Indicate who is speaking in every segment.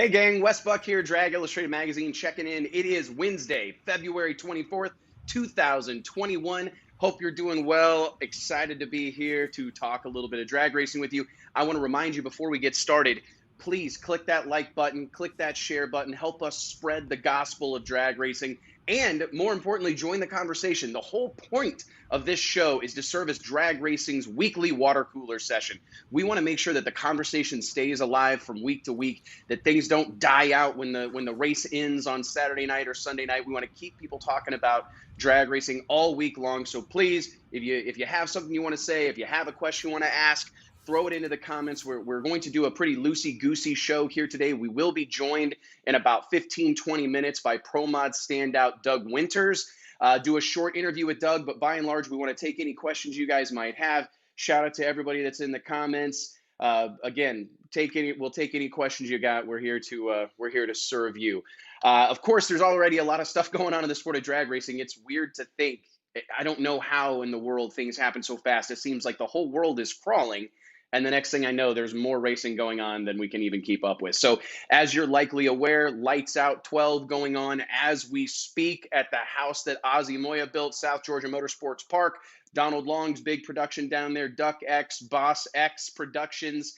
Speaker 1: Hey gang, Wes Buck here, Drag Illustrated Magazine, checking in. It is Wednesday, February 24th, 2021. Hope you're doing well. Excited to be here to talk a little bit of drag racing with you. I want to remind you before we get started, please click that like button, click that share button, help us spread the gospel of drag racing, and more importantly, join the conversation. The whole point of this show is to serve as drag racing's weekly water cooler session. We want to make sure that the conversation stays alive from week to week, that things don't die out when the race ends on Saturday night or Sunday night. We want to keep people talking about drag racing all week long. So please, if you have something you want to say, if you have a question you want to ask, throw it into the comments. We're going to do a pretty loosey-goosey show here today. We will be joined in about 15-20 minutes by Pro Mod standout Doug Winters. Do a short interview with Doug, but by and large, we want to take any questions you guys might have. Shout out to everybody that's in the comments. Again, we'll take any questions you got. We're here to serve you. Of course, there's already a lot of stuff going on in the sport of drag racing. It's weird to think. I don't know how in the world things happen so fast. It seems like the whole world is crawling. And the next thing I know, there's more racing going on than we can even keep up with. So as you're likely aware, Lights Out 12 going on as we speak at the house that Ozzy Moya built, South Georgia Motorsports Park. Donald Long's big production down there, Duck X, Boss X Productions.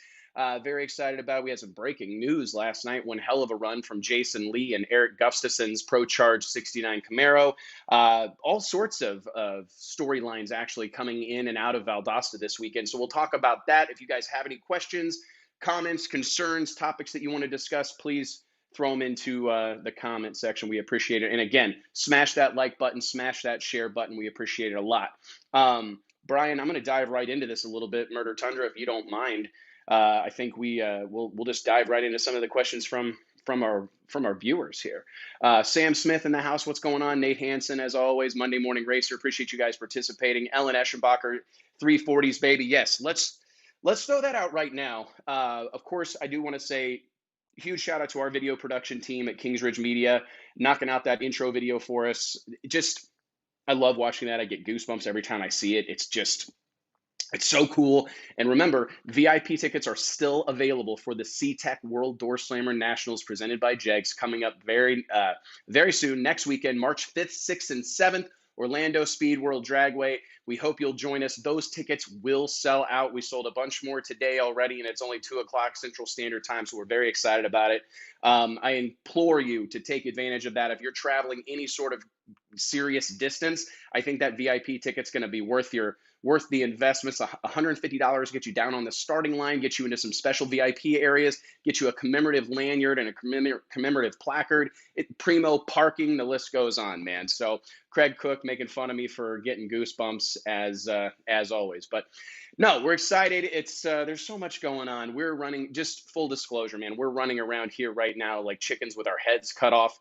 Speaker 1: Very excited about it. We had some breaking news last night. One hell of a run from Jason Lee and Eric Gustafson's Pro Charge 69 Camaro. All sorts of storylines actually coming in and out of Valdosta this weekend. So we'll talk about that. If you guys have any questions, comments, concerns, topics that you want to discuss, please throw them into the comment section. We appreciate it. And again, smash that like button, smash that share button. We appreciate it a lot. Brian, I'm going to dive right into this a little bit, Murder Tundra, if you don't mind. I think we'll just dive right into some of the questions from our viewers here. Sam Smith in the house, what's going on? Nate Hansen, as always, Monday Morning Racer. Appreciate you guys participating. Ellen Eschenbacher, 340s, baby. Yes, let's throw that out right now. Of course, I do want to say huge shout out to our video production team at Kingsridge Media, knocking out that intro video for us. I love watching that. I get goosebumps every time I see it. It's so cool. And remember, VIP tickets are still available for the SeaTech World Door Slammer Nationals presented by Jegs coming up very soon, next weekend, March 5th, 6th, and 7th, Orlando Speed World Dragway. We hope you'll join us. Those tickets will sell out. We sold a bunch more today already, and it's only 2 o'clock Central Standard Time, so we're very excited about it. I implore you to take advantage of that. If you're traveling any sort of serious distance, I think that VIP ticket's going to be worth the investments. $150 get you down on the starting line, get you into some special VIP areas, get you a commemorative lanyard and a commemorative placard, primo parking, the list goes on, man. So Craig Cook making fun of me for getting goosebumps as always. But no, we're excited. There's so much going on. We're running, just full disclosure, man, we're running around here right now like chickens with our heads cut off.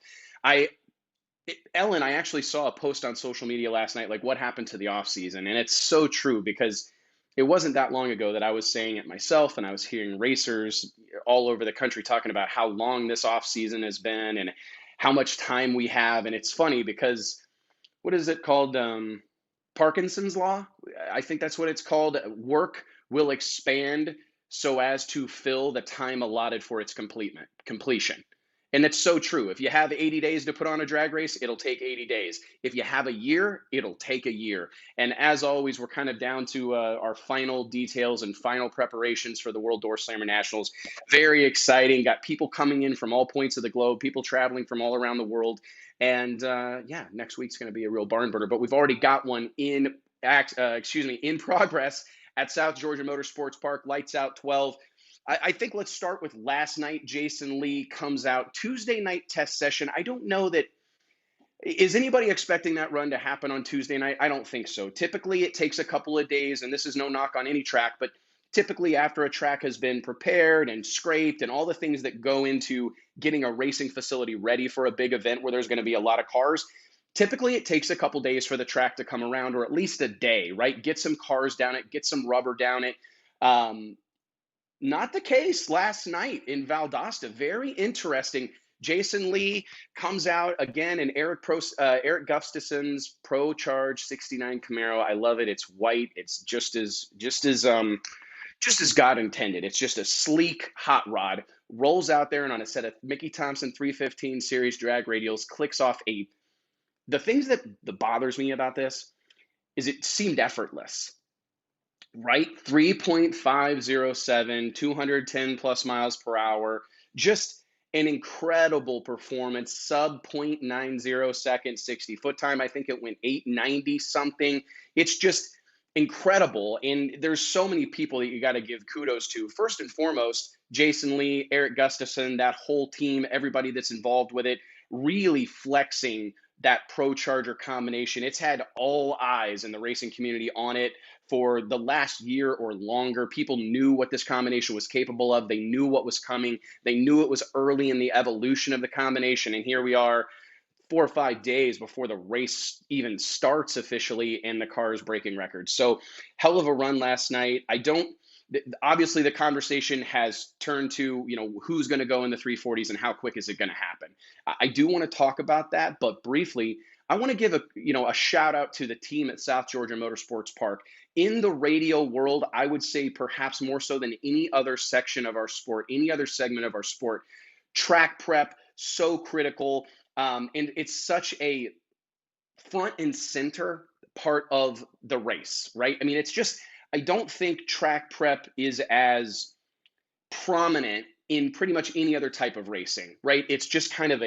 Speaker 1: Ellen, I actually saw a post on social media last night, like what happened to the off season. And it's so true, because it wasn't that long ago that I was saying it myself, and I was hearing racers all over the country talking about how long this off season has been and how much time we have. And it's funny because, what is it called? Parkinson's law. I think that's what it's called. Work will expand so as to fill the time allotted for its completion. And it's so true. If you have 80 days to put on a drag race, it'll take 80 days. If you have a year, it'll take a year. And as always, we're kind of down to our final details and final preparations for the World Door Slammer Nationals. Very exciting. Got people coming in from all points of the globe, people traveling from all around the world. And next week's going to be a real barn burner. But we've already got one in progress at South Georgia Motorsports Park, Lights Out 12. I think let's start with last night. Jason Lee comes out, Tuesday night test session. I don't know that, is anybody expecting that run to happen on Tuesday night? I don't think so. Typically it takes a couple of days, and this is no knock on any track, but typically after a track has been prepared and scraped and all the things that go into getting a racing facility ready for a big event where there's going to be a lot of cars, typically it takes a couple days for the track to come around, or at least a day, right? Get some cars down it, get some rubber down it. Not the case last night in Valdosta. Very interesting. Jason Lee comes out again in Eric Gustafson's Pro Charge 69 Camaro. I love it. It's white. It's just as just as God intended. It's just a sleek hot rod, rolls out there and on a set of Mickey Thompson 315 series drag radials, clicks off eight. The things that bothers me about this is it seemed effortless, right? 3.507, 210 plus miles per hour, just an incredible performance, sub 0.90 seconds, 60 foot time. I think it went 890 something. It's just incredible. And there's so many people that you got to give kudos to. First and foremost, Jason Lee, Eric Gustafson, that whole team, everybody that's involved with it, really flexing that Pro Charger combination. It's had all eyes in the racing community on it for the last year or longer. People knew what this combination was capable of. They knew what was coming. They knew it was early in the evolution of the combination. And here we are 4 or 5 days before the race even starts officially and the car is breaking records. So hell of a run last night. Obviously the conversation has turned to, who's going to go in the 340s and how quick is it going to happen. I do want to talk about that, but briefly, I want to give a shout out to the team at South Georgia Motorsports Park. In the radial world, I would say perhaps more so than any other section of our sport, any other segment of our sport, track prep, so critical. And it's such a front and center part of the race, right? I mean, I don't think track prep is as prominent in pretty much any other type of racing, right? It's just kind of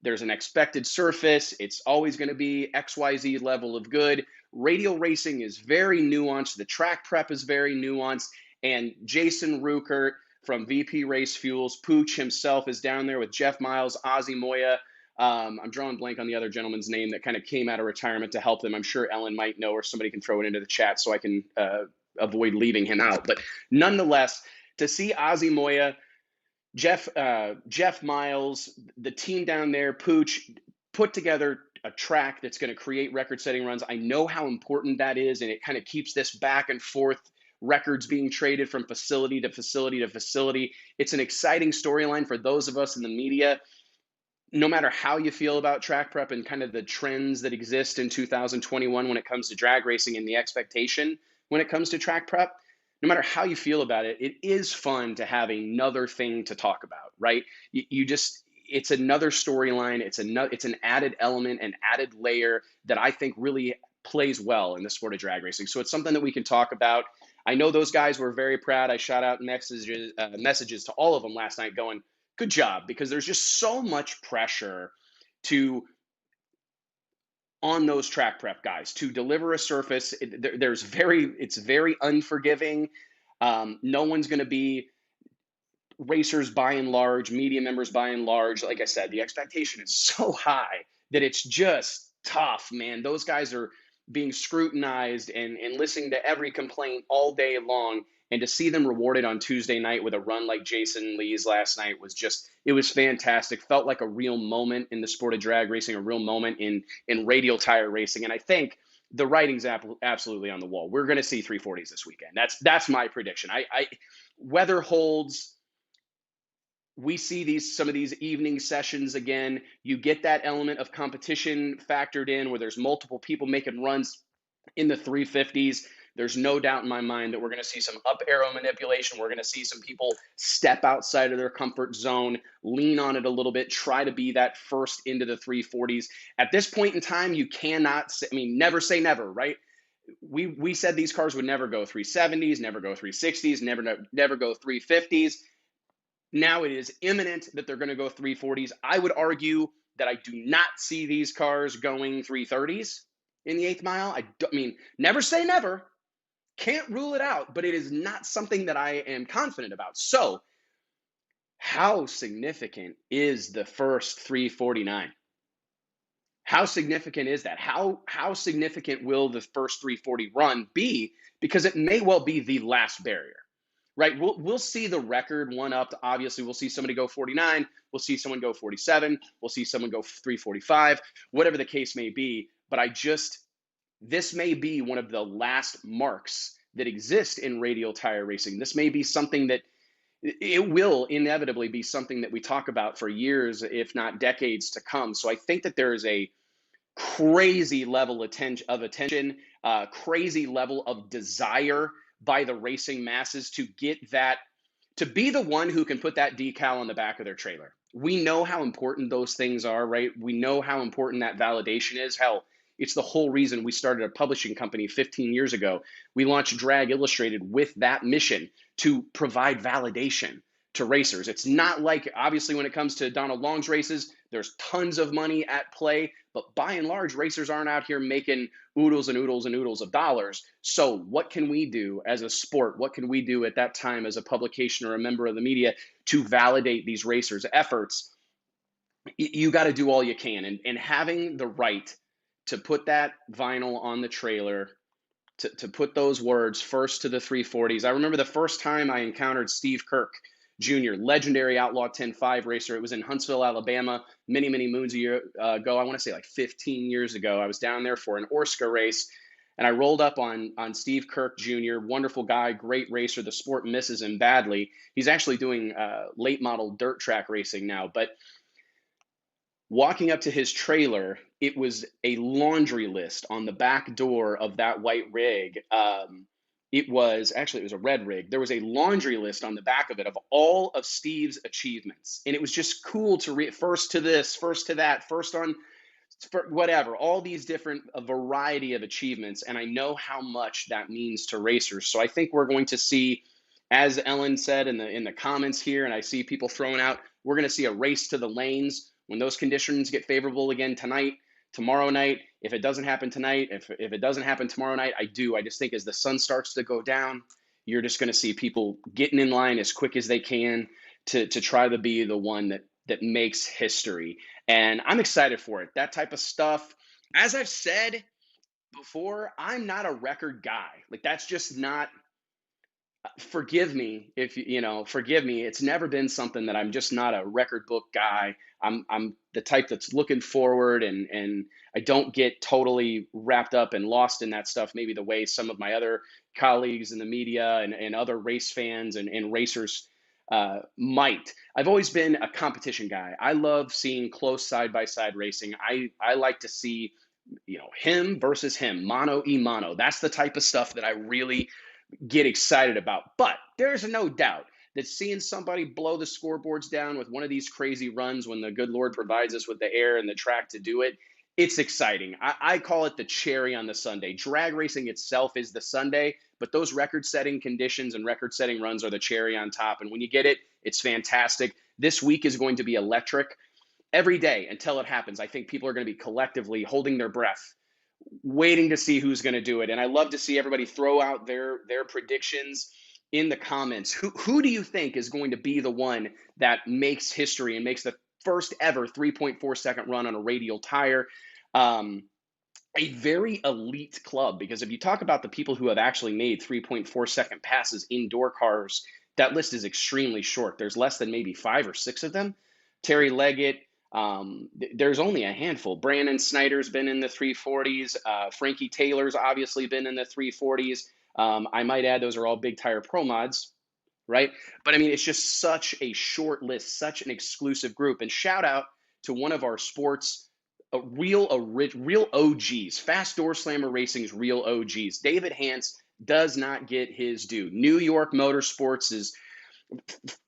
Speaker 1: there's an expected surface. It's always going to be XYZ level of good. Radial racing is very nuanced. The track prep is very nuanced. And Jason Ruckert from VP Race Fuels, Pooch himself is down there with Jeff Miles, Ozzy Moya. I'm drawing blank on the other gentleman's name that kind of came out of retirement to help them. I'm sure Ellen might know, or somebody can throw it into the chat so I can avoid leaving him out. But nonetheless, to see Ozzy Moya, Jeff Miles, the team down there, Pooch, put together a track that's going to create record-setting runs. I know how important that is, and it kind of keeps this back and forth, records being traded from facility to facility to facility. It's an exciting storyline for those of us in the media. No matter how you feel about track prep and kind of the trends that exist in 2021 when it comes to drag racing and the expectation when it comes to track prep, no matter how you feel about it, it is fun to have another thing to talk about, right? It's another storyline. It's an added element, an added layer that I think really plays well in the sport of drag racing. So it's something that we can talk about. I know those guys were very proud. I shot out messages to all of them last night going, good job, because there's just so much pressure on those track prep guys to deliver a surface. It's very unforgiving. No one's going to be racers by and large, media members by and large. Like I said, the expectation is so high that it's just tough, man. Those guys are being scrutinized and listening to every complaint all day long. And to see them rewarded on Tuesday night with a run like Jason Lee's last night it was fantastic. Felt like a real moment in the sport of drag racing, a real moment in radial tire racing. And I think the writing's absolutely on the wall. We're going to see 340s this weekend. That's my prediction. Weather holds. We see some of these evening sessions again. You get that element of competition factored in where there's multiple people making runs in the 350s. There's no doubt in my mind that we're going to see some up arrow manipulation. We're going to see some people step outside of their comfort zone, lean on it a little bit, try to be that first into the 340s. At this point in time, you cannot say, never say never, right? We said these cars would never go 370s, never go 360s, never go 350s. Now it is imminent that they're going to go 340s. I would argue that I do not see these cars going 330s in the 8th mile. Never say never. Can't rule it out, but it is not something that I am confident about. So, how significant is the first 349? How significant is that? How significant will the first 340 run be? Because it may well be the last barrier, right? We'll see the record one up. Obviously, we'll see somebody go 49. We'll see someone go 47. We'll see someone go 345, whatever the case may be. But this may be one of the last marks that exist in radial tire racing. This may be something that it will inevitably be something that we talk about for years, if not decades to come. So I think that there is a crazy level of attention, crazy level of desire by the racing masses to get that, to be the one who can put that decal on the back of their trailer. We know how important those things are, right? We know how important that validation is. Hell, it's the whole reason we started a publishing company 15 years ago. We launched Drag Illustrated with that mission to provide validation to racers. It's not like, obviously, when it comes to Donald Long's races, there's tons of money at play, but by and large, racers aren't out here making oodles and oodles and oodles of dollars. So what can we do as a sport? What can we do at that time as a publication or a member of the media to validate these racers' efforts? You got to do all you can. And having the right to put that vinyl on the trailer, to put those words first to the 340s. I remember the first time I encountered Steve Kirk Jr., legendary Outlaw 10.5 racer. It was in Huntsville, Alabama, many, many moons ago. I want to say like 15 years ago. I was down there for an Orska race, and I rolled up on Steve Kirk Jr., wonderful guy, great racer. The sport misses him badly. He's actually doing late model dirt track racing now. But walking up to his trailer, it was a laundry list on the back door of that white rig. It was a red rig. There was a laundry list on the back of it of all of Steve's achievements. And it was just cool to read, first to this, first to that, first on whatever, all these different, a variety of achievements. And I know how much that means to racers. So I think we're going to see, as Ellen said in the comments here, and I see people throwing out, we're going to see a race to the lanes when those conditions get favorable again tonight, tomorrow night. If it doesn't happen tonight, if it doesn't happen tomorrow night, I just think as the sun starts to go down, you're just going to see people getting in line as quick as they can to try to be the one that makes history. And I'm excited for it. That type of stuff, as I've said before, I'm not a record guy. Like, that's just not, forgive me if forgive me. It's never been something that I'm just not a record book guy. I'm the type that's looking forward, and I don't get totally wrapped up and lost in that stuff, maybe the way some of my other colleagues in the media and other race fans and racers might. I've always been a competition guy. I love seeing close side-by-side racing. I like to see, him versus him, mano y mano. That's the type of stuff that I really get excited about. But there's no doubt that seeing somebody blow the scoreboards down with one of these crazy runs, when the good Lord provides us with the air and the track to do it, it's exciting. I call it the cherry on the sundae. Drag racing itself is the sundae, but those record-setting conditions and record-setting runs are the cherry on top. And when you get it, it's fantastic. This week is going to be electric. Every day until it happens, I think people are going to be collectively holding their breath, waiting to see who's going to do it. And I love to see everybody throw out their predictions in the comments. Who do you think is going to be the one that makes history and makes the first ever 3.4 second run on a radial tire? A very elite club, because if you talk about the people who have actually made 3.4 second passes indoor cars, that list is extremely short. There's less than maybe 5 or 6 of them. Terry Leggett, there's only a handful. Brandon Snyder's been in the 340s. Frankie Taylor's obviously been in the 340s. I might add, those are all Big Tire Pro Mods, right? But I mean, it's just such a short list, such an exclusive group. And shout out to one of our sports, real OGs, Fast Door Slammer Racing's real OGs. David Hance does not get his due. New York Motorsports'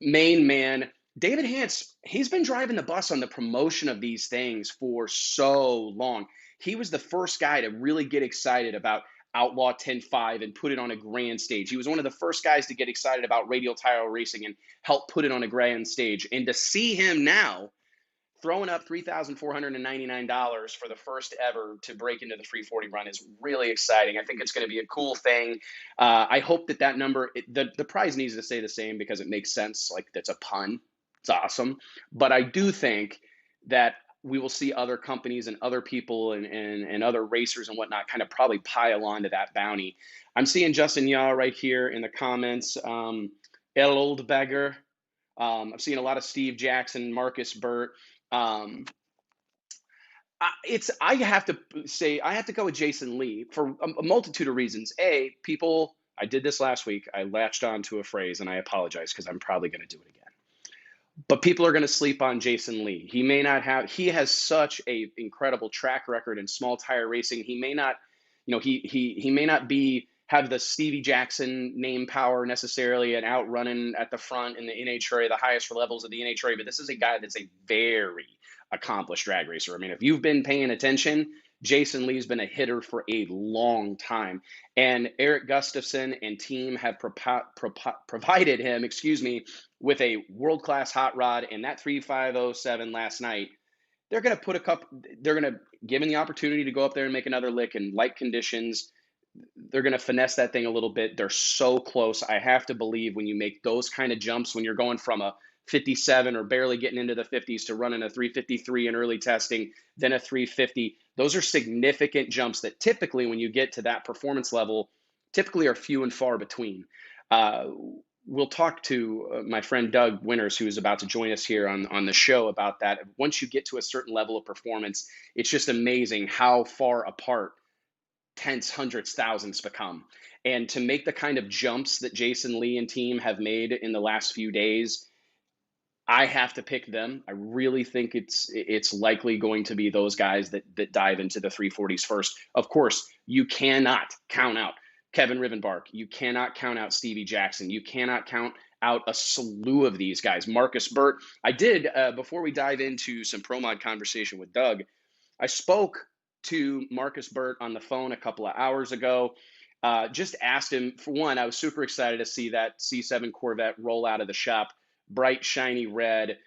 Speaker 1: main man. David Hance, he's been driving the bus on the promotion of these things for so long. He was the first guy to really get excited about Outlaw 10.5 and put it on a grand stage. He was one of the first guys to get excited about radial tire racing and help put it on a grand stage. And to see him now throwing up $3,499 for the first ever to break into the 340 run is really exciting. I think it's going to be a cool thing. I hope that number, the prize needs to stay the same because it makes sense. Like, that's a pun. It's awesome. But I do think that we will see other companies and other people and other racers and whatnot kind of probably pile on to that bounty. I'm seeing Justin Yaw right here in the comments. El Old Beggar. I'm seeing a lot of Steve Jackson, Marcus Burt. I have to go with Jason Lee for a multitude of reasons. I did this last week. I latched on to a phrase, and I apologize because I'm probably going to do it again. But people are going to sleep on Jason Lee. He has such a incredible track record in small tire racing. He may not, he may not be have the Stevie Jackson name power necessarily and outrunning at the front in the NHRA, the highest levels of the NHRA, but this is a guy that's a very accomplished drag racer. I mean, if you've been paying attention, Jason Lee's been a hitter for a long time. And Eric Gustafson and team have provided him, with a world-class hot rod. And that 3507 last night, they're going to they're going to give him the opportunity to go up there and make another lick in light conditions. They're going to finesse that thing a little bit. They're so close. I have to believe when you make those kind of jumps, when you're going from a 57 or barely getting into the 50s to running a 353 in early testing, then a 350, those are significant jumps that typically when you get to that performance level, typically are few and far between. We'll talk to my friend Doug Winters, who is about to join us here on the show about that. Once you get to a certain level of performance, it's just amazing how far apart tenths, hundreds, thousands become. And to make the kind of jumps that Jason Lee and team have made in the last few days, I have to pick them. I really think it's likely going to be those guys that dive into the 340s first. Of course, you cannot count out Kevin Rivenbark. You cannot count out Stevie Jackson. You cannot count out a slew of these guys. Marcus Burt. I did, before we dive into some Pro Mod conversation with Doug, I spoke to Marcus Burt on the phone a couple of hours ago. Just asked him, for one, I was super excited to see that C7 Corvette roll out of the shop, bright, shiny red.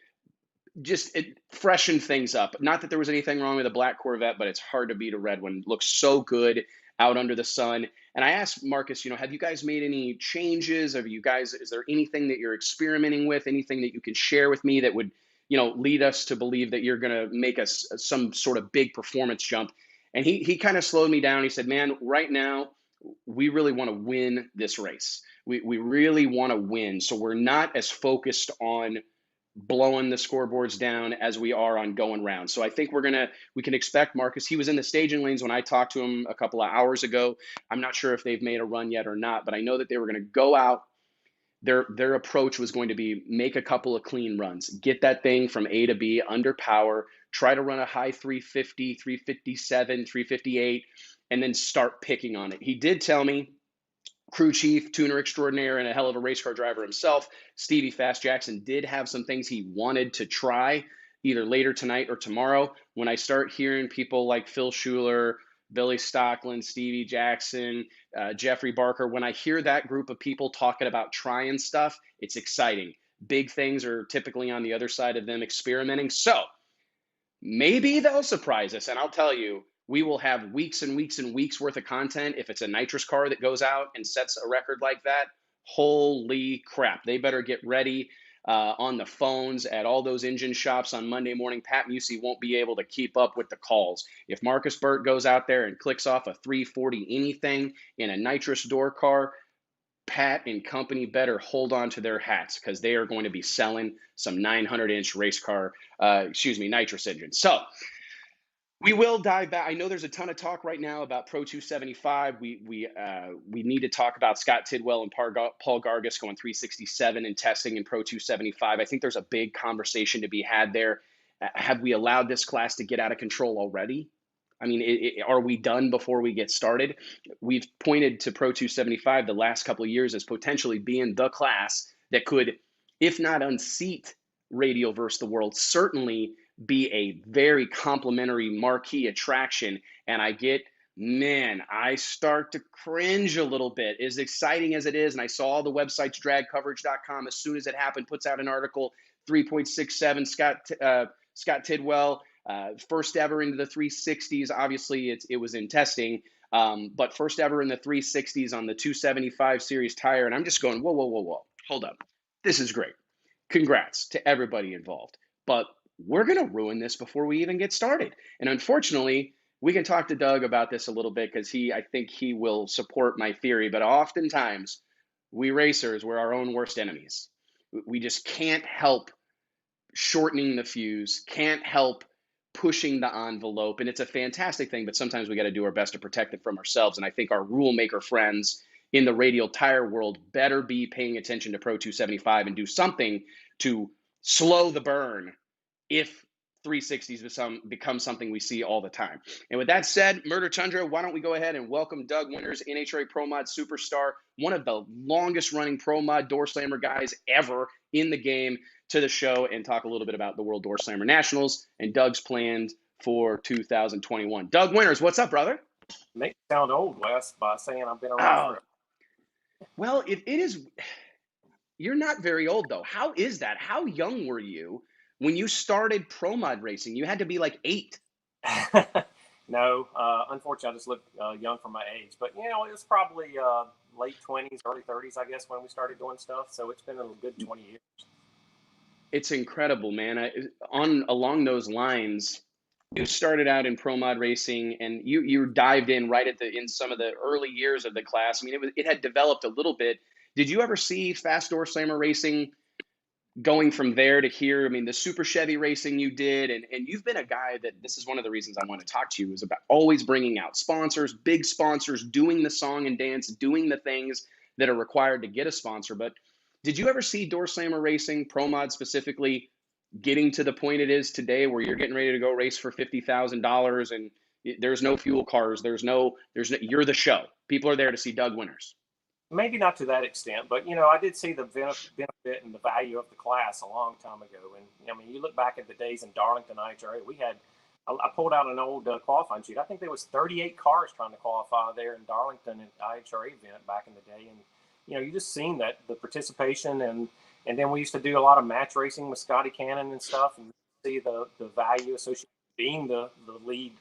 Speaker 1: Just it freshened things up. Not that there was anything wrong with a black Corvette, but it's hard to beat a red one. It looks so good out under the sun. And I asked Marcus, have you guys made any changes? Is there anything that you're experimenting with? Anything that you can share with me that would, lead us to believe that you're going to make us some sort of big performance jump? And he kind of slowed me down. He said, man, right now, we really want to win this race. We really want to win. So we're not as focused on blowing the scoreboards down as we are on going round. So I think we can expect Marcus. He was in the staging lanes when I talked to him a couple of hours ago. I'm not sure if they've made a run yet or not, but I know that they were going to go out. Their approach was going to be make a couple of clean runs, get that thing from A to B under power, try to run a high 350, 357, 358, and then start picking on it. He did tell me, crew chief, tuner extraordinaire, and a hell of a race car driver himself, Stevie Fast Jackson, did have some things he wanted to try either later tonight or tomorrow. When I start hearing people like Phil Schuler, Billy Stockland, Stevie Jackson, Jeffrey Barker, when I hear that group of people talking about trying stuff, it's exciting. Big things are typically on the other side of them experimenting. So maybe they'll surprise us. And I'll tell you, we will have weeks and weeks and weeks worth of content. If it's a nitrous car that goes out and sets a record like that, holy crap. They better get ready on the phones at all those engine shops on Monday morning. Pat Musey won't be able to keep up with the calls. If Marcus Burt goes out there and clicks off a 340 anything in a nitrous door car, Pat and company better hold on to their hats because they are going to be selling some 900-inch race car, nitrous engines. So we will dive back. I know there's a ton of talk right now about Pro 275. We need to talk about Scott Tidwell and Paul Gargas going 367 and testing in Pro 275. I think there's a big conversation to be had there. Have we allowed this class to get out of control already? I mean, are we done before we get started? We've pointed to Pro 275 the last couple of years as potentially being the class that could, if not unseat Radial versus the world, certainly be a very complimentary marquee attraction. And I start to cringe a little bit, as exciting as it is. And I saw all the websites, dragcoverage.com, as soon as it happened, puts out an article, 3.67 Scott Tidwell, first ever into the 360s. Obviously, it was in testing, but first ever in the 360s on the 275 series tire. And I'm just going, whoa, hold up. This is great. Congrats to everybody involved. But we're going to ruin this before we even get started. And unfortunately, we can talk to Doug about this a little bit because I think he will support my theory. But oftentimes, we racers, we're our own worst enemies. We just can't help shortening the fuse, can't help pushing the envelope. And it's a fantastic thing, but sometimes we got to do our best to protect it from ourselves. And I think our rule maker friends in the radial tire world better be paying attention to Pro 275 and do something to slow the burn if 360s become something we see all the time. And with that said, Murder Tundra, why don't we go ahead and welcome Doug Winters, NHRA Pro Mod superstar, one of the longest running Pro Mod door slammer guys ever in the game, to the show and talk a little bit about the World Door Slammer Nationals and Doug's plans for 2021. Doug Winters, what's up, brother?
Speaker 2: Make me sound old, Wes, by saying I've been around
Speaker 1: Oh,
Speaker 2: for.
Speaker 1: well, it is. You're not very old, though. How is that? How young were you when you started Pro Mod racing? You had to be like 8.
Speaker 2: No, unfortunately, I just look young for my age. But it was probably late 20s, early 30s, I guess, when we started doing stuff. So it's been a good 20 years.
Speaker 1: It's incredible, man. Along those lines, you started out in pro mod racing, and you dived in right in some of the early years of the class. I mean, it had developed a little bit. Did you ever see fast door slammer racing going from there to here? I mean, the Super Chevy racing you did, and you've been a guy that, this is one of the reasons I want to talk to you, is about always bringing out sponsors, big sponsors, doing the song and dance, doing the things that are required to get a sponsor. But did you ever see door slammer racing, pro mod specifically, getting to the point it is today where you're getting ready to go race for $50,000 and there's no fuel cars, you're the show. People are there to see Doug Winters.
Speaker 2: Maybe not to that extent, but I did see the benefit and the value of the class a long time ago. And I mean, you look back at the days in Darlington IHRA, I pulled out an old qualifying sheet. I think there was 38 cars trying to qualify there in Darlington at IHRA event back in the day. And you just seen that the participation, and then we used to do a lot of match racing with Scotty Cannon and stuff, and see the value associated with being the lead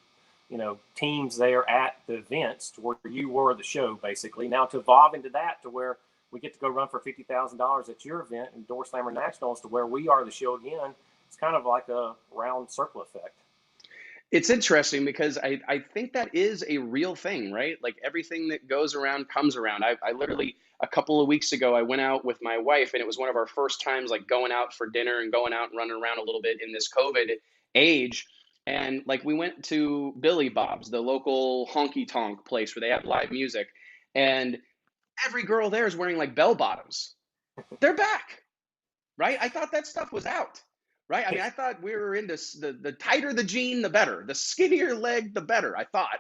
Speaker 2: teams there at the events, to where you were the show, basically. Now to evolve into that, to where we get to go run for $50,000 at your event in Door Slammer Nationals, to where we are the show again, it's kind of like a round circle effect.
Speaker 1: It's interesting because I think that is a real thing, right? Like everything that goes around comes around. I literally, a couple of weeks ago, I went out with my wife, and it was one of our first times like going out for dinner and going out and running around a little bit in this COVID age. And like we went to Billy Bob's, the local honky tonk place where they have live music, and every girl there is wearing like bell bottoms. They're back, right? I thought that stuff was out, right? I mean, I thought we were into the tighter the jean, the better. The skinnier leg, the better. I thought.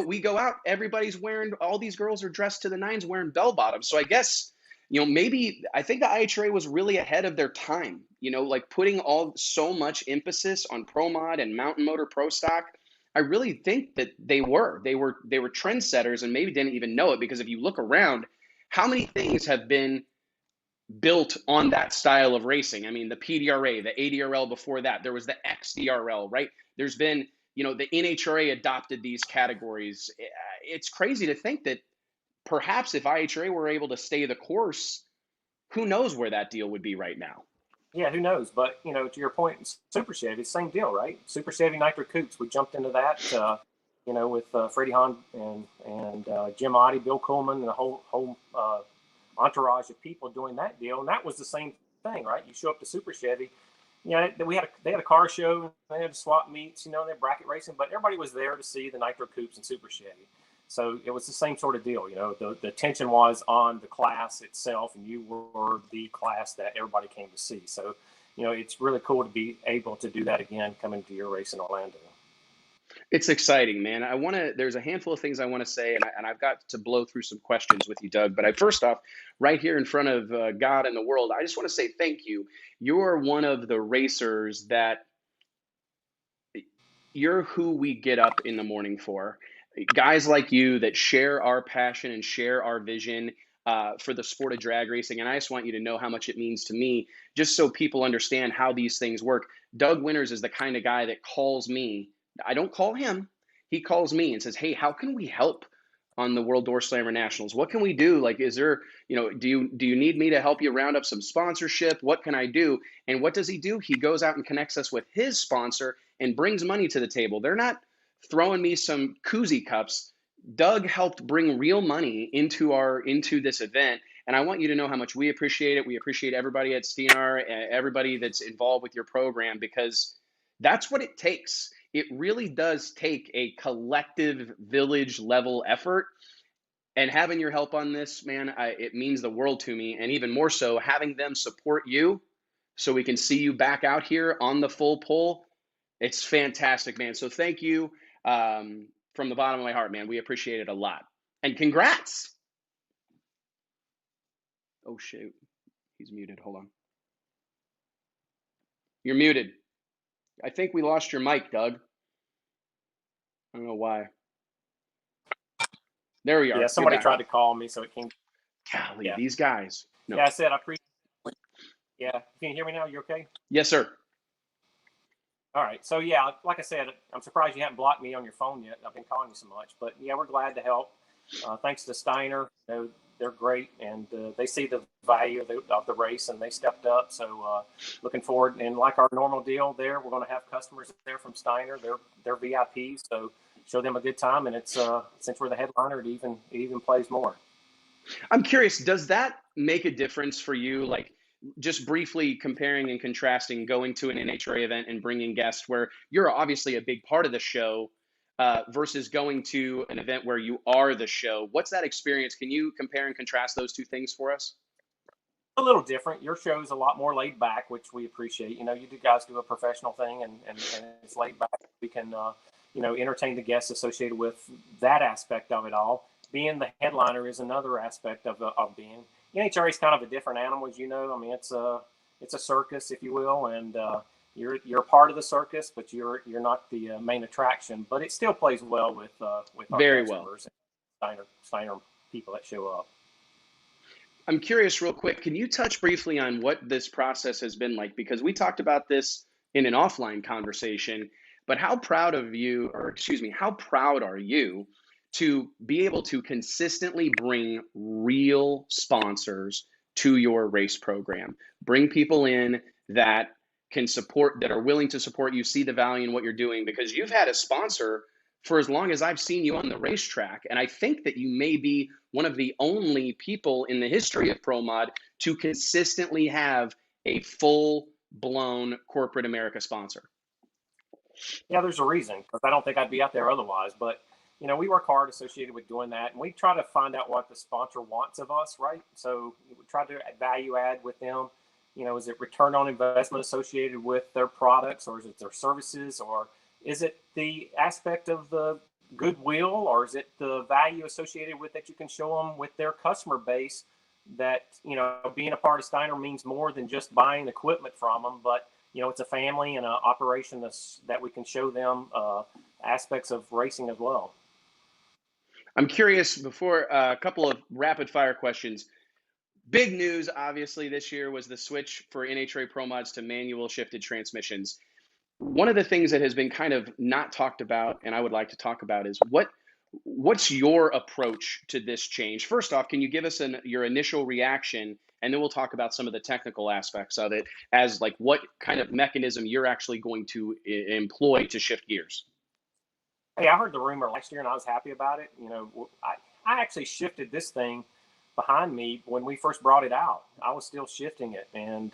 Speaker 1: We go out, everybody's wearing, all these girls are dressed to the nines wearing bell bottoms. So I guess, maybe I think the IHRA was really ahead of their time, like putting so much emphasis on pro mod and mountain motor pro stock. I really think that they were trendsetters, and maybe didn't even know it, because if you look around, how many things have been built on that style of racing? I mean, the PDRA, the ADRL before that, there was the XDRL, right? There's been, the NHRA adopted these categories. It's crazy to think that perhaps if IHRA were able to stay the course, who knows where that deal would be right now.
Speaker 2: Yeah, who knows? But, to your point, Super Chevy, same deal, right? Super Chevy Nitro Coupes, we jumped into that, with Freddie Hahn and Jim Oddie, Bill Coleman, and the whole entourage of people doing that deal. And that was the same thing, right? You show up to Super Chevy, they had a car show, they had swap meets, they had bracket racing, but everybody was there to see the Nitro Coupes and Super Chevy. So it was the same sort of deal. The attention was on the class itself, and you were the class that everybody came to see. So, it's really cool to be able to do that again coming to your race in Orlando.
Speaker 1: It's exciting, man. There's a handful of things I want to say, and I've got to blow through some questions with you, Doug. But first off, right here in front of God and the world, I just want to say thank you. You're one of the racers you're who we get up in the morning for. Guys like you that share our passion and share our vision for the sport of drag racing. And I just want you to know how much it means to me, just so people understand how these things work. Doug Winters is the kind of guy that calls me. I don't call him. He calls me and says, hey, how can we help on the World Door Slammer Nationals? What can we do? Like, is there, do you need me to help you round up some sponsorship? What can I do? And what does he do? He goes out and connects us with his sponsor and brings money to the table. They're not throwing me some koozie cups. Doug helped bring real money into this event. And I want you to know how much we appreciate it. We appreciate everybody at STNR, everybody that's involved with your program, because that's what it takes. It really does take a collective village level effort. And having your help on this, man, it means the world to me. And even more so, having them support you so we can see you back out here on the full pull. It's fantastic, man. So thank you from the bottom of my heart, man. We appreciate it a lot. And congrats. Oh, shoot. He's muted. Hold on. You're muted. I think we lost your mic, Doug. I don't know why. There we
Speaker 2: Yeah,
Speaker 1: are. You're
Speaker 2: somebody
Speaker 1: back.
Speaker 2: tried to call me, so it came.
Speaker 1: Golly,
Speaker 2: Yeah,
Speaker 1: these guys. No.
Speaker 2: yeah. I said I appreciate. Yeah, can you hear me now? You okay?
Speaker 1: Yes, sir.
Speaker 2: All right. So yeah, like I said, I'm surprised you haven't blocked me on your phone yet. I've been calling you so much, but yeah, we're glad to help. Thanks to Steiner, they're great, and they see the value of the race, and they stepped up. So looking forward, and like our normal deal, there we're going to have customers there from Steiner. They're VIPs, so show them a good time, and it's since we're the headliner, it even plays more.
Speaker 1: I'm curious, does that make a difference for you? Like, just briefly comparing and contrasting going to an NHRA event and bringing guests where you're obviously a big part of the show versus going to an event where you are the show. What's that experience? Can you compare and contrast those two things for us?
Speaker 2: A little different. Your show is a lot more laid back, which we appreciate. You know, you guys do a professional thing, and it's laid back. We can, entertain the guests associated with that aspect of it all. Being the headliner is another aspect of being. NHRA is kind of a different animal, as you know. I mean, it's a circus, if you will, and you're a part of the circus, but you're not the main attraction. But it still plays well with our
Speaker 1: Very well.
Speaker 2: customers and Steiner people that show up.
Speaker 1: I'm curious, real quick, can you touch briefly on what this process has been like? Because we talked about this in an offline conversation, but how proud of you, or excuse me, how proud are you to be able to consistently bring real sponsors to your race program? Bring people in that can support, that are willing to support you, see the value in what you're doing, because you've had a sponsor for as long as I've seen you on the racetrack. And I think that you may be one of the only people in the history of Pro Mod to consistently have a full blown corporate America sponsor.
Speaker 2: Yeah, there's a reason, because I don't think I'd be out there otherwise. But we work hard associated with doing that, and we try to find out what the sponsor wants of us, right? So we try to value add with them. Is it return on investment associated with their products, or is it their services, or is it the aspect of the goodwill, or is it the value associated with that you can show them with their customer base? That being a part of Steiner means more than just buying equipment from them, but it's a family and an operation that we can show them aspects of racing as well.
Speaker 1: I'm curious, before a couple of rapid fire questions. Big news, obviously, this year was the switch for NHRA Pro Mods to manual shifted transmissions. One of the things that has been kind of not talked about, and I would like to talk about, is what's your approach to this change? First off, can you give us your initial reaction, and then we'll talk about some of the technical aspects of it, as like what kind of mechanism you're actually going to employ to shift gears.
Speaker 2: Hey, I heard the rumor last year, and I was happy about it. I actually shifted this thing behind me when we first brought it out. I was still shifting it, and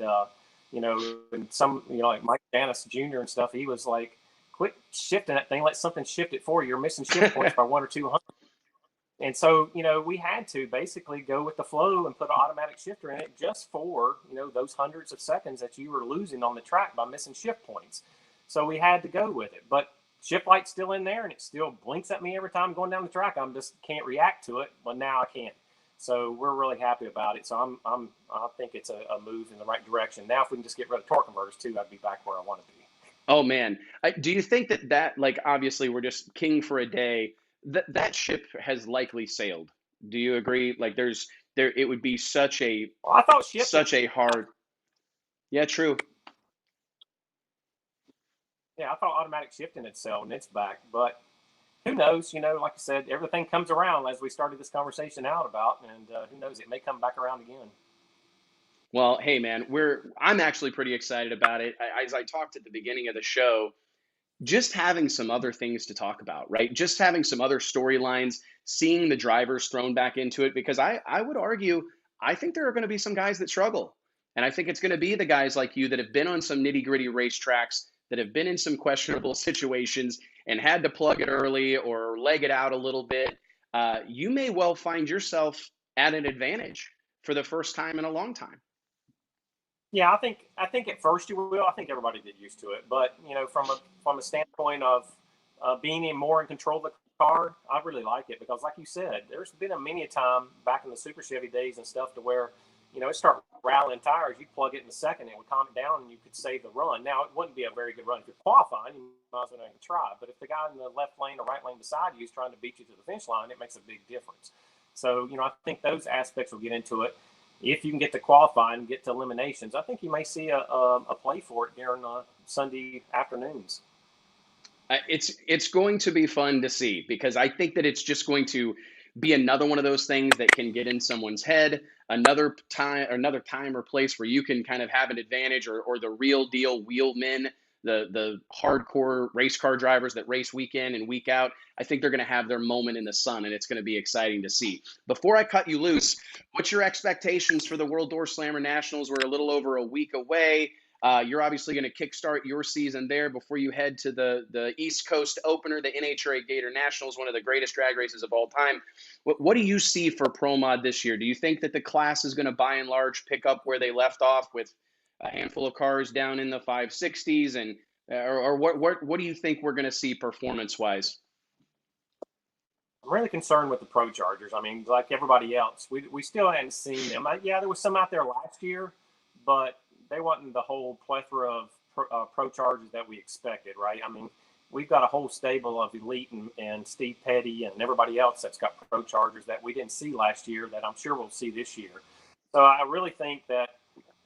Speaker 2: and some like Mike Janis Jr. and stuff, he was like, quit shifting that thing, let something shift it for you. You're missing shift points by 1 or 200. And so we had to basically go with the flow and put an automatic shifter in it just for those hundreds of seconds that you were losing on the track by missing shift points. So we had to go with it. But shift light's still in there, and it still blinks at me every time I'm going down the track. I just can't react to it, but now I can. So we're really happy about it. So I think it's a move in the right direction. Now, if we can just get rid of torque converters too, I'd be back where I want to be.
Speaker 1: Oh man, do you think that like obviously we're just king for a day? That ship has likely sailed. Do you agree? Like it would be such a hard. Yeah, true.
Speaker 2: Yeah, I thought automatic shifting had sailed and it's back, but who knows? Like I said, everything comes around as we started this conversation out about, and who knows, it may come back around again.
Speaker 1: Well, hey man, I'm actually pretty excited about it. As I talked at the beginning of the show, just having some other things to talk about, right? Just having some other storylines, seeing the drivers thrown back into it, because I would argue, I think there are going to be some guys that struggle. And I think it's going to be the guys like you that have been on some nitty gritty racetracks, that have been in some questionable situations and had to plug it early or leg it out a little bit. You may well find yourself at an advantage for the first time in a long time.
Speaker 2: Yeah, I think at first you will. I think everybody get used to it, but from a standpoint of being more in control of the car, I really like it because, like you said, there's been many a time back in the Super Chevy days and stuff to where it start rattling tires. You plug it in a second, it would calm it down, and you could save the run. Now, it wouldn't be a very good run if you're qualifying. You might as well not even try. But if the guy in the left lane or right lane beside you is trying to beat you to the finish line, it makes a big difference. So, I think those aspects will get into it. If you can get to qualify and get to eliminations, I think you may see a play for it during Sunday afternoons.
Speaker 1: It's going to be fun to see because I think that it's just going to be another one of those things that can get in someone's head, another time or place where you can kind of have an advantage, or the real deal wheelmen, the hardcore race car drivers that race week in and week out. I think they're going to have their moment in the sun, and it's going to be exciting to see. Before I cut you loose, what's your expectations for the World Door Slammer Nationals? We're a little over a week away. You're obviously going to kickstart your season there before you head to the East Coast opener, the NHRA Gator Nationals, one of the greatest drag races of all time. What do you see for Pro Mod this year? Do you think that the class is going to, by and large, pick up where they left off with a handful of cars down in the 560s, and or what do you think we're going to see performance-wise?
Speaker 2: I'm really concerned with the Pro Chargers. I mean, like everybody else, we still hadn't seen them. Yeah, there was some out there last year, but they wasn't the whole plethora of Pro Chargers that we expected, right? I mean, we've got a whole stable of Elite and Steve Petty and everybody else that's got Pro Chargers that we didn't see last year that I'm sure we'll see this year. So I really think that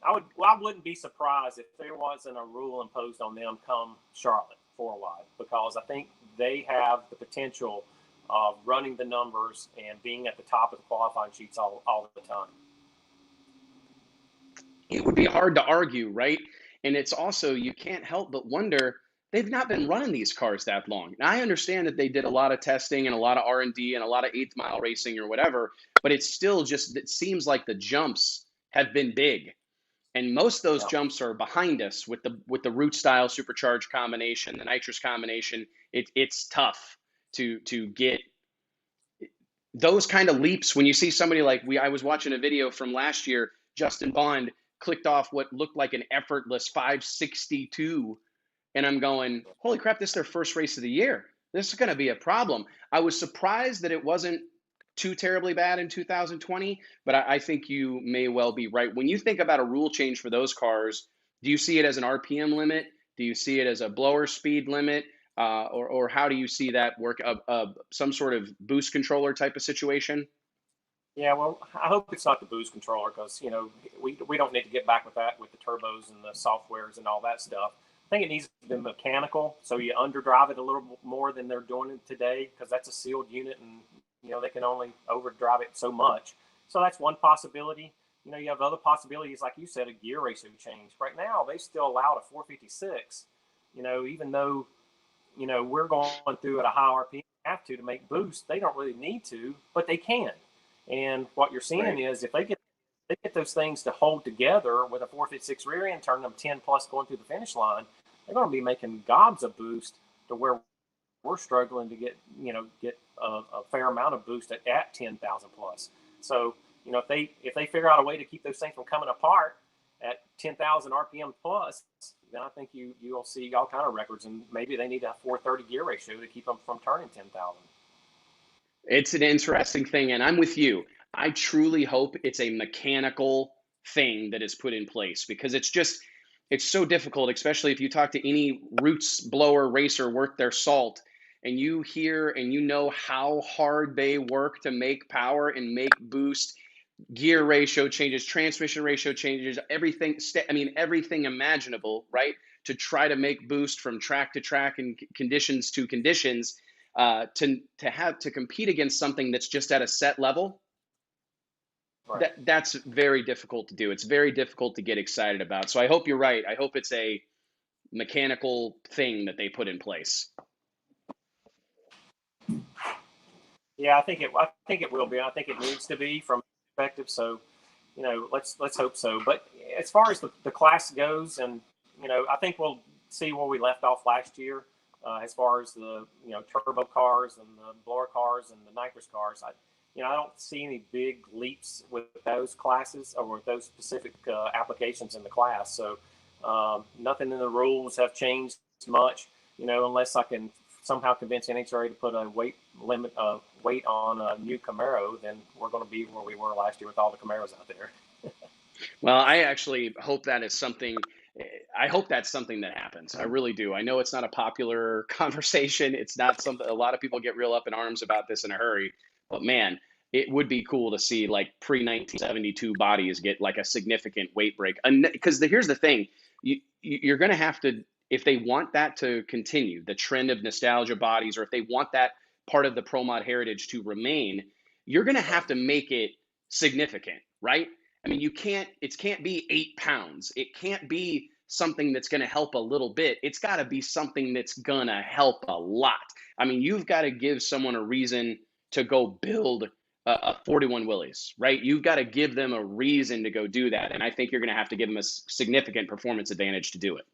Speaker 2: I wouldn't be surprised if there wasn't a rule imposed on them come Charlotte for a while, because I think they have the potential of running the numbers and being at the top of the qualifying sheets all the time.
Speaker 1: It would be hard to argue, right? And it's also, you can't help but wonder, they've not been running these cars that long. And I understand that they did a lot of testing and a lot of R&D and a lot of eighth mile racing or whatever, but it's still just, it seems like the jumps have been big. And most of those
Speaker 2: Yeah.
Speaker 1: jumps are behind us with the root style supercharged combination, the nitrous combination. It's tough to get those kind of leaps when you see somebody like I was watching a video from last year. Justin Bond clicked off what looked like an effortless 562, and I'm going, holy crap, this is their first race of the year. This is going to be a problem. I was surprised that it wasn't too terribly bad in 2020, but I think you may well be right. When you think about a rule change for those cars, do you see it as an RPM limit? Do you see it as a blower speed limit? Or how do you see that work? Some sort of boost controller type of situation?
Speaker 2: Yeah, well, I hope it's not the boost controller because we don't need to get back with that with the turbos and the softwares and all that stuff. I think it needs to be mechanical, so you underdrive it a little more than they're doing it today, because that's a sealed unit, and they can only overdrive it so much. So that's one possibility. You have other possibilities, like you said, a gear ratio change. Right now, they still allow a 456. Even though we're going through at a high RPM, have to make boost. They don't really need to, but they can. And what you're seeing
Speaker 1: Right.
Speaker 2: is if they get those things to hold together with a 456 rear end, turning them 10 plus going through the finish line, they're going to be making gobs of boost to where we're struggling to get a fair amount of boost at 10,000 plus. So if they figure out a way to keep those things from coming apart at 10,000 RPM plus, then I think you'll see all kind of records, and maybe they need a 430 gear ratio to keep them from turning 10,000.
Speaker 1: It's an interesting thing, and I'm with you. I truly hope it's a mechanical thing that is put in place, because it's so difficult, especially if you talk to any roots blower racer worth their salt, and you hear and you know how hard they work to make power and make boost, gear ratio changes, transmission ratio changes, everything. I mean, everything imaginable, right? To try to make boost from track to track and conditions to conditions, to have to compete against something that's just at a set level.
Speaker 2: Right.
Speaker 1: That's very difficult to do. It's very difficult to get excited about. So I hope you're right. I hope it's a mechanical thing that they put in place.
Speaker 2: Yeah, I think it will be. I think it needs to be from perspective. So, let's hope so. But as far as the class goes, and I think we'll see where we left off last year, as far as the turbo cars and the blower cars and the nitrous cars. I don't see any big leaps with those classes or with those specific applications in the class. So nothing in the rules have changed much, unless I can somehow convince NHRA to put a weight on a new Camaro, then we're going to be where we were last year with all the Camaros out there.
Speaker 1: Well, I actually hope that is something. I hope that's something that happens. I really do. I know it's not a popular conversation. It's not something a lot of people get real up in arms about this in a hurry. But man, it would be cool to see like pre 1972 bodies get like a significant weight break. Because here's the thing, you're going to have to, if they want that to continue, the trend of nostalgia bodies, or if they want that part of the Pro Mod heritage to remain, you're going to have to make it significant, right? I mean, it can't be 8 pounds. It can't be something that's going to help a little bit. It's got to be something that's going to help a lot. I mean, you've got to give someone a reason to go build a 41 Willys, right? You've got to give them a reason to go do that. And I think you're going to have to give them a significant performance advantage to do it.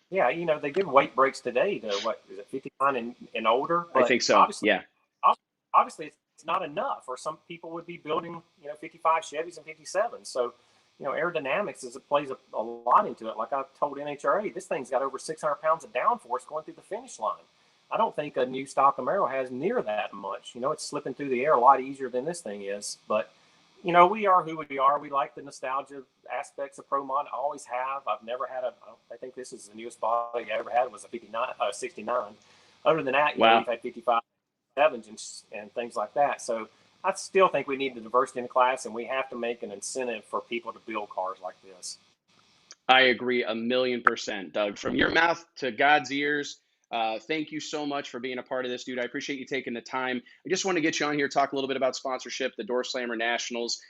Speaker 2: Yeah, they give weight breaks today to what is it, 59 and older?
Speaker 1: I
Speaker 2: But
Speaker 1: think so. Yeah.
Speaker 2: obviously it's not enough, or some people would be building 55 Chevys and 57. So aerodynamics plays a lot into it. Like I told NHRA, this thing's got over 600 pounds of downforce going through the finish line. I don't think a new stock Camaro has near that much. It's slipping through the air a lot easier than this thing is. But we are who we are. We like the nostalgia aspects of Pro Mod. I always have. I've never had I think this is the newest body I ever had was a 59, 69. Other than that,
Speaker 1: Wow.
Speaker 2: we've had 55 sevens and things like that. So I still think we need the diversity in the class, and we have to make an incentive for people to build cars like this.
Speaker 1: I agree 1,000,000%, Doug. From your mouth to God's ears, thank you so much for being a part of this, dude. I appreciate you taking the time. I just want to get you on here, talk a little bit about sponsorship, the Door Slammer Nationals.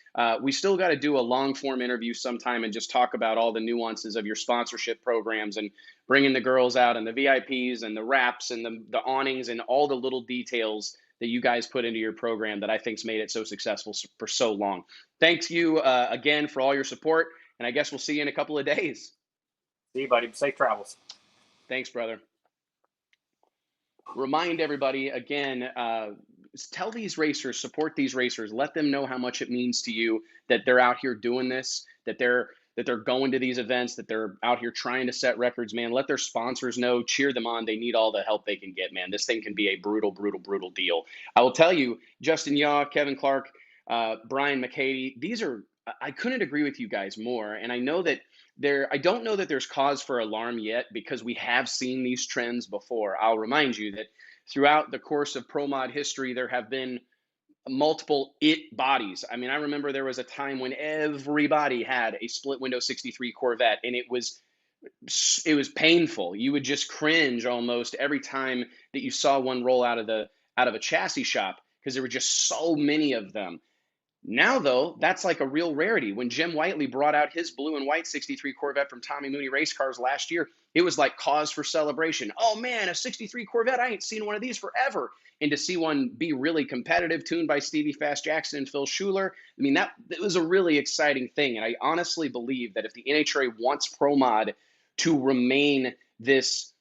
Speaker 1: We still got to do a long form interview sometime and just talk about all the nuances of your sponsorship programs and bringing the girls out and the VIPs and the wraps and the awnings and all the little details that you guys put into your program that I think's made it so successful for so long. Thanks you again for all your support. And I guess we'll see you in a couple of days.
Speaker 2: See you, buddy. Safe travels.
Speaker 1: Thanks, brother. Remind everybody again, tell these racers, support these racers, let them know how much it means to you that they're out here doing this, that they're going to these events, that they're out here trying to set records, man. Let their sponsors know, cheer them on. They need all the help they can get, man. This thing can be a brutal, brutal, brutal deal. I will tell you, Justin Yaw, Kevin Clark, Brian McCady, I couldn't agree with you guys more. And I know that I don't know that there's cause for alarm yet because we have seen these trends before. I'll remind you that throughout the course of Pro Mod history, there have been multiple bodies. I mean, I remember there was a time when everybody had a split window 63 Corvette, and it was painful. You would just cringe almost every time that you saw one roll out of a chassis shop because there were just so many of them. Now, though, that's like a real rarity. When Jim Whiteley brought out his blue and white 63 Corvette from Tommy Mooney Race Cars last year, it was like cause for celebration. Oh, man, a 63 Corvette. I ain't seen one of these forever. And to see one be really competitive, tuned by Stevie Fast Jackson and Phil Schuler, I mean, it was a really exciting thing. And I honestly believe that if the NHRA wants Pro Mod to remain this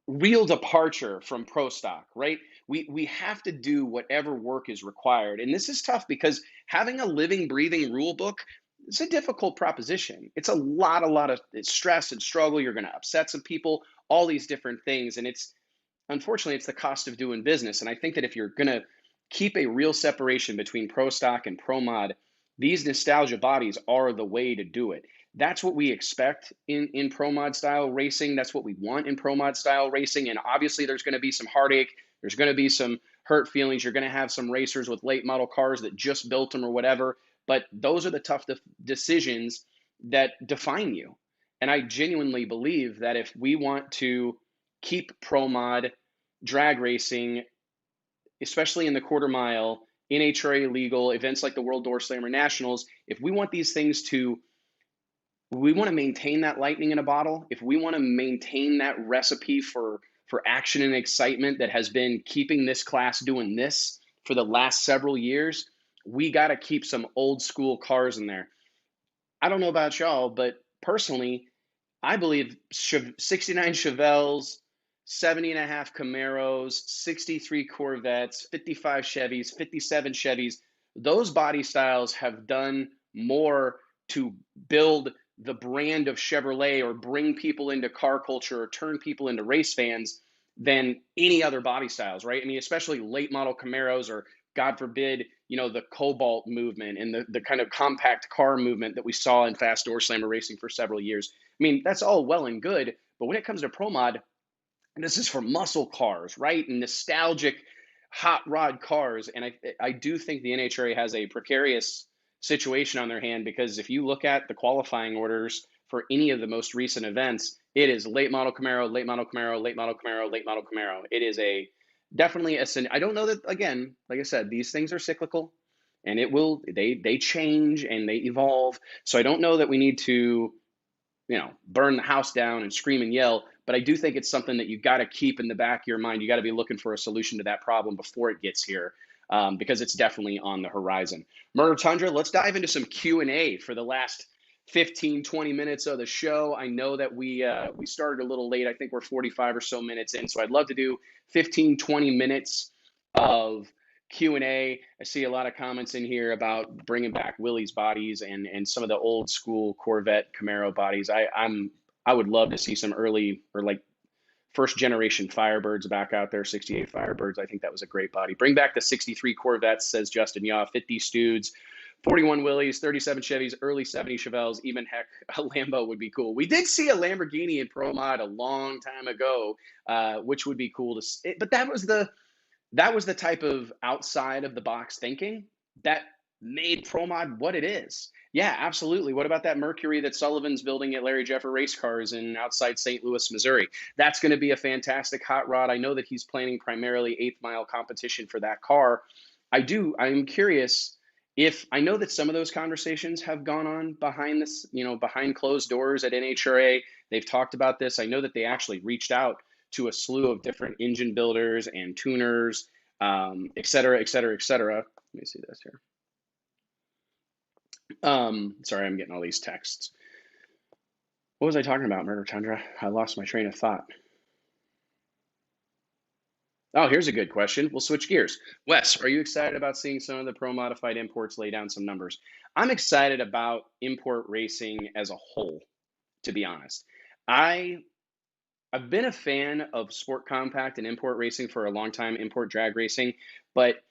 Speaker 1: real departure from pro stock, right? We have to do whatever work is required. And this is tough because having a living, breathing rule book is a difficult proposition. It's a lot of stress and struggle. You're going to upset some people, all these different things. And unfortunately, it's the cost of doing business. And I think that if you're going to keep a real separation between pro stock and pro mod, these nostalgia bodies are the way to do it. That's what we expect in pro mod style racing. That's what we want in pro mod style racing. And obviously there's going to be some heartache. There's going to be some hurt feelings. You're going to have some racers with late model cars that just built them or whatever. But those are the tough decisions that define you. And I genuinely believe that if we want to keep pro mod drag racing, especially in the quarter mile, NHRA legal events like the World Door Slammer Nationals, if we want these things we want to maintain that lightning in a bottle, if we want to maintain that recipe for action and excitement that has been keeping this class doing this for the last several years, we got to keep some old school cars in there. I don't know about y'all, but personally, I believe 69 Chevelles, 70 and a half Camaros, 63 Corvettes, 55 Chevys, 57 Chevys. Those body styles have done more to build the brand of Chevrolet or bring people into car culture or turn people into race fans than any other body styles, right? I mean, especially late model Camaros or, God forbid, the Cobalt movement and the kind of compact car movement that we saw in fast door slammer racing for several years. I mean, that's all well and good, but when it comes to Pro Mod, and this is for muscle cars, right? And nostalgic hot rod cars. And I do think the NHRA has a precarious situation on their hand, because if you look at the qualifying orders for any of the most recent events, it is late model Camaro, late model Camaro, late model Camaro, late model Camaro. It is definitely I don't know that, again, like I said, these things are cyclical and they change and they evolve. So I don't know that we need to burn the house down and scream and yell. But I do think it's something that you got to keep in the back of your mind. You got to be looking for a solution to that problem before it gets here, because it's definitely on the horizon. Murder Tundra, let's dive into some Q&A for the last 15, 20 minutes of the show. I know that we started a little late. I think we're 45 or so minutes in. So I'd love to do 15, 20 minutes of Q&A. I see a lot of comments in here about bringing back Willie's bodies and some of the old school Corvette Camaro bodies. I would love to see some early or like first generation Firebirds back out there, 68 Firebirds. I think that was a great body. Bring back the 63 Corvettes, says Justin Yaw, 50 Studes, 41 Willies, 37 Chevys, early 70 Chevelles, even heck, a Lambo would be cool. We did see a Lamborghini in Pro Mod a long time ago, which would be cool to see. But that was the type of outside of the box thinking that made Pro Mod what it is. Yeah, absolutely. What about that Mercury that Sullivan's building at Larry Jeffer Race Cars in outside St. Louis, Missouri? That's going to be a fantastic hot rod. I know that he's planning primarily 8th mile competition for that car. I'm curious if I know that some of those conversations have gone on behind this, behind closed doors at NHRA. They've talked about this. I know that they actually reached out to a slew of different engine builders and tuners, et cetera, et cetera, et cetera. Let me see this here. Sorry, I'm getting all these texts. What was I talking about, Murder Tundra? I lost my train of thought. Oh, here's a good question. We'll switch gears. Wes, are you excited about seeing some of the pro modified imports lay down some numbers? I'm excited about import racing as a whole, to be honest. I've been a fan of sport compact and import racing for a long time, import drag racing. But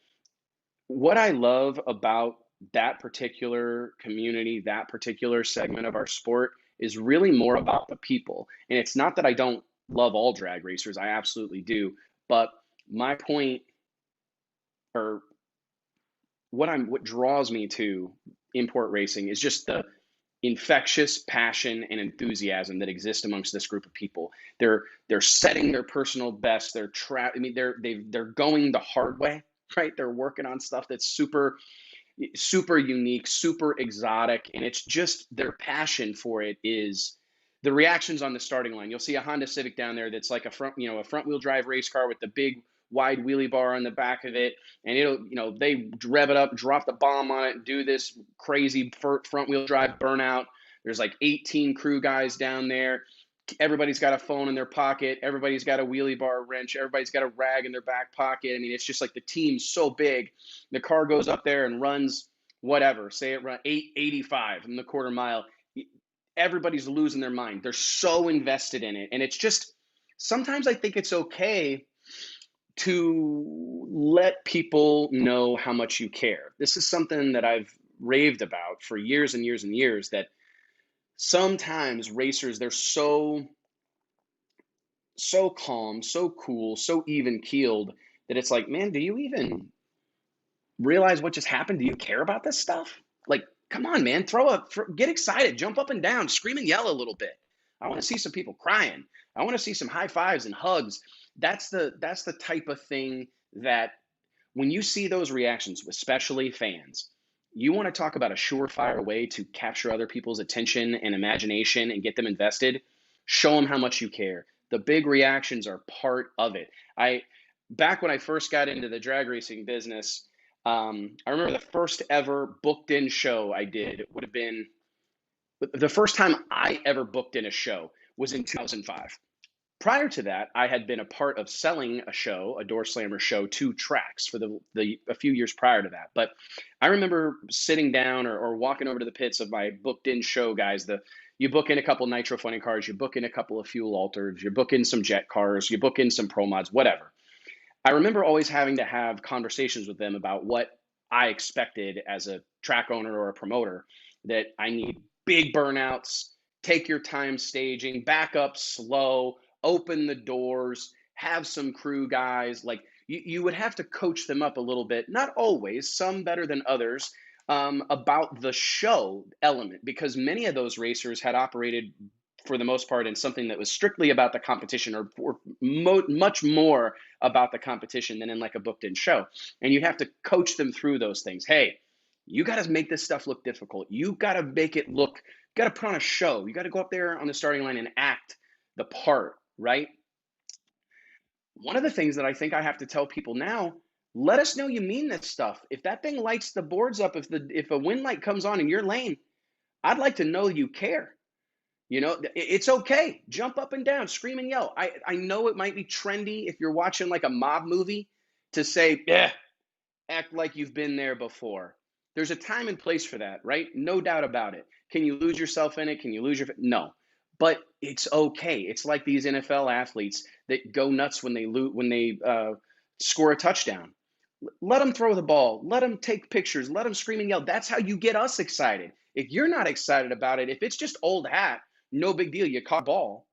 Speaker 1: what I love about that particular community, that particular segment of our sport, is really more about the people. And it's not that I don't love all drag racers, I absolutely do. But my point, or what draws me to import racing, is just the infectious passion and enthusiasm that exists amongst this group of people. They're setting their personal best. They're going the hard way, right? They're working on stuff that's super unique, super exotic, and it's just their passion for it is the reactions on the starting line. You'll see a Honda Civic down there that's like a front wheel drive race car with the big wide wheelie bar on the back of it, and they rev it up, drop the bomb on it, and do this crazy front wheel drive burnout. There's like 18 crew guys down there. Everybody's got a phone in their pocket. Everybody's got a wheelie bar wrench. Everybody's got a rag in their back pocket. I mean, it's just like the team's so big. The car goes up there and runs whatever. Say it run 885 in the quarter mile. Everybody's losing their mind. They're so invested in it. And it's just, sometimes I think it's okay to let people know how much you care. This is something that I've raved about for years and years and years, that sometimes racers, they're so calm, so cool, so even keeled that it's like, man, do you even realize what just happened? Do you care about this stuff? Like, come on, man, get excited, jump up and down, scream and yell a little bit. I want to see some people crying. I want to see some high fives and hugs. That's the type of thing that when you see those reactions, especially fans, you want to talk about a surefire way to capture other people's attention and imagination and get them invested. Show them how much you care. The big reactions are part of it. Back when I first got into the drag racing business, I remember the first ever booked in show I did would have been, the first time I ever booked in a show was in 2005. Prior to that, I had been a part of selling a show, a door slammer show, to tracks for the a few years prior to that. But I remember sitting down or walking over to the pits of my booked in show guys. You book in a couple nitro funny cars, you book in a couple of fuel alters, you book in some jet cars, you book in some pro mods, whatever. I remember always having to have conversations with them about what I expected as a track owner or a promoter, that I need big burnouts, take your time staging, back up slow, open the doors, have some crew guys. Like you would have to coach them up a little bit, not always, some better than others, about the show element, because many of those racers had operated for the most part in something that was strictly about the competition, or much more about the competition than in like a booked in show. And you have to coach them through those things. Hey, you got to make this stuff look difficult. You got to make it look, you got to put on a show. You got to go up there on the starting line and act the part, right? One of the things that I think I have to tell people now, let us know you mean this stuff. If that thing lights the boards up, if a wind light comes on in your lane, I'd like to know you care. You know, it's okay. Jump up and down, scream and yell. I know it might be trendy if you're watching like a mob movie to say, yeah, act like you've been there before. There's a time and place for that, right? No doubt about it. Can you lose yourself in it? Can you lose your... No, but it's okay. It's like these NFL athletes that go nuts when they score a touchdown. Let them throw the ball. Let them take pictures. Let them scream and yell. That's how you get us excited. If you're not excited about it, if it's just old hat, no big deal, you caught a ball,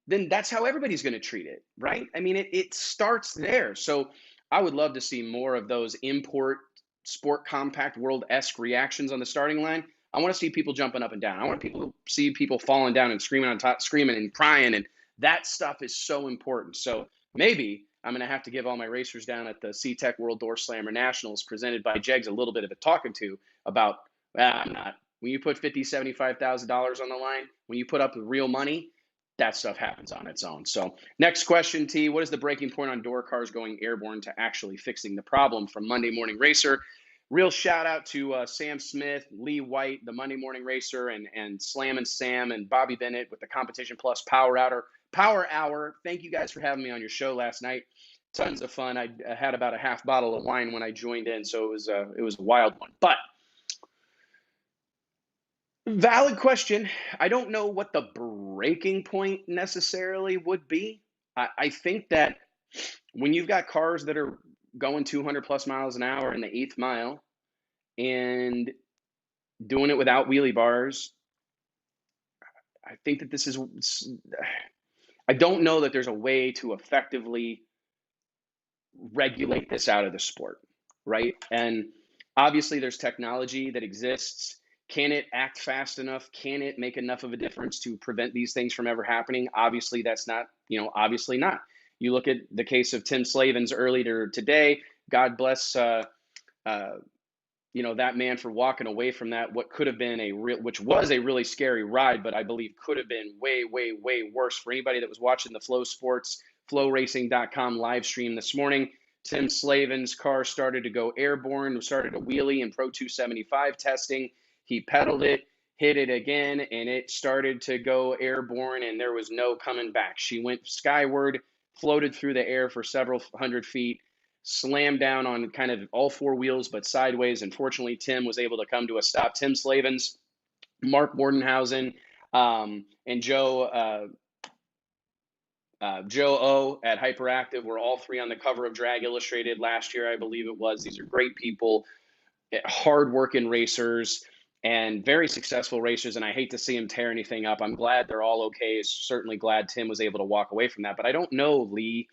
Speaker 1: then that's how everybody's going to treat it, right? I mean, it starts there. So I would love to see more of those import sport compact world-esque reactions on the starting line. I want to see people jumping up and down. I want people to see people falling down and screaming on top, screaming and crying, and that stuff is so important. So maybe I'm going to have to give all my racers down at the C-Tech World Door Slammer Nationals presented by Jegs a little bit of a talking to about, I'm not. When you put $50,000, $75,000 on the line, when you put up the real money, that stuff happens on its own. So next question, T, what is the breaking point on door cars going airborne to actually fixing the problem? From Monday Morning Racer. Real shout out to Sam Smith, Lee White, the Monday Morning Racer, and Slam and Sam and Bobby Bennett with the Competition Plus Power Hour. Thank you guys for having me on your show last night. Tons of fun. I had about a half bottle of wine when I joined in, so it was a wild one. But valid question. I don't know what the breaking point necessarily would be. I think that when you've got cars that are going 200 plus miles an hour in the 8th mile and doing it without wheelie bars, I think that this is, I don't know that there's a way to effectively regulate this out of the sport, right? And obviously there's technology that exists. Can it act fast enough? Can it make enough of a difference to prevent these things from ever happening? Obviously that's not, obviously not. You look at the case of Tim Slavens earlier today. God bless, that man for walking away from that, what could have been which was a really scary ride, but I believe could have been way, way, way worse. For anybody that was watching the Flow Sports, flowracing.com live stream this morning, Tim Slavens' car started to go airborne, started a wheelie in Pro 275 testing. He pedaled it, hit it again, and it started to go airborne, and there was no coming back. She went skyward, floated through the air for several hundred feet, slammed down on kind of all four wheels, but sideways. Unfortunately, Tim was able to come to a stop. Tim Slavens, Mark Bordenhausen, and Joe O at Hyperactive were all three on the cover of Drag Illustrated last year, I believe it was. These are great people, hard-working racers, and very successful racers, and I hate to see them tear anything up. I'm glad they're all okay. Certainly glad Tim was able to walk away from that, but I don't know, Lee,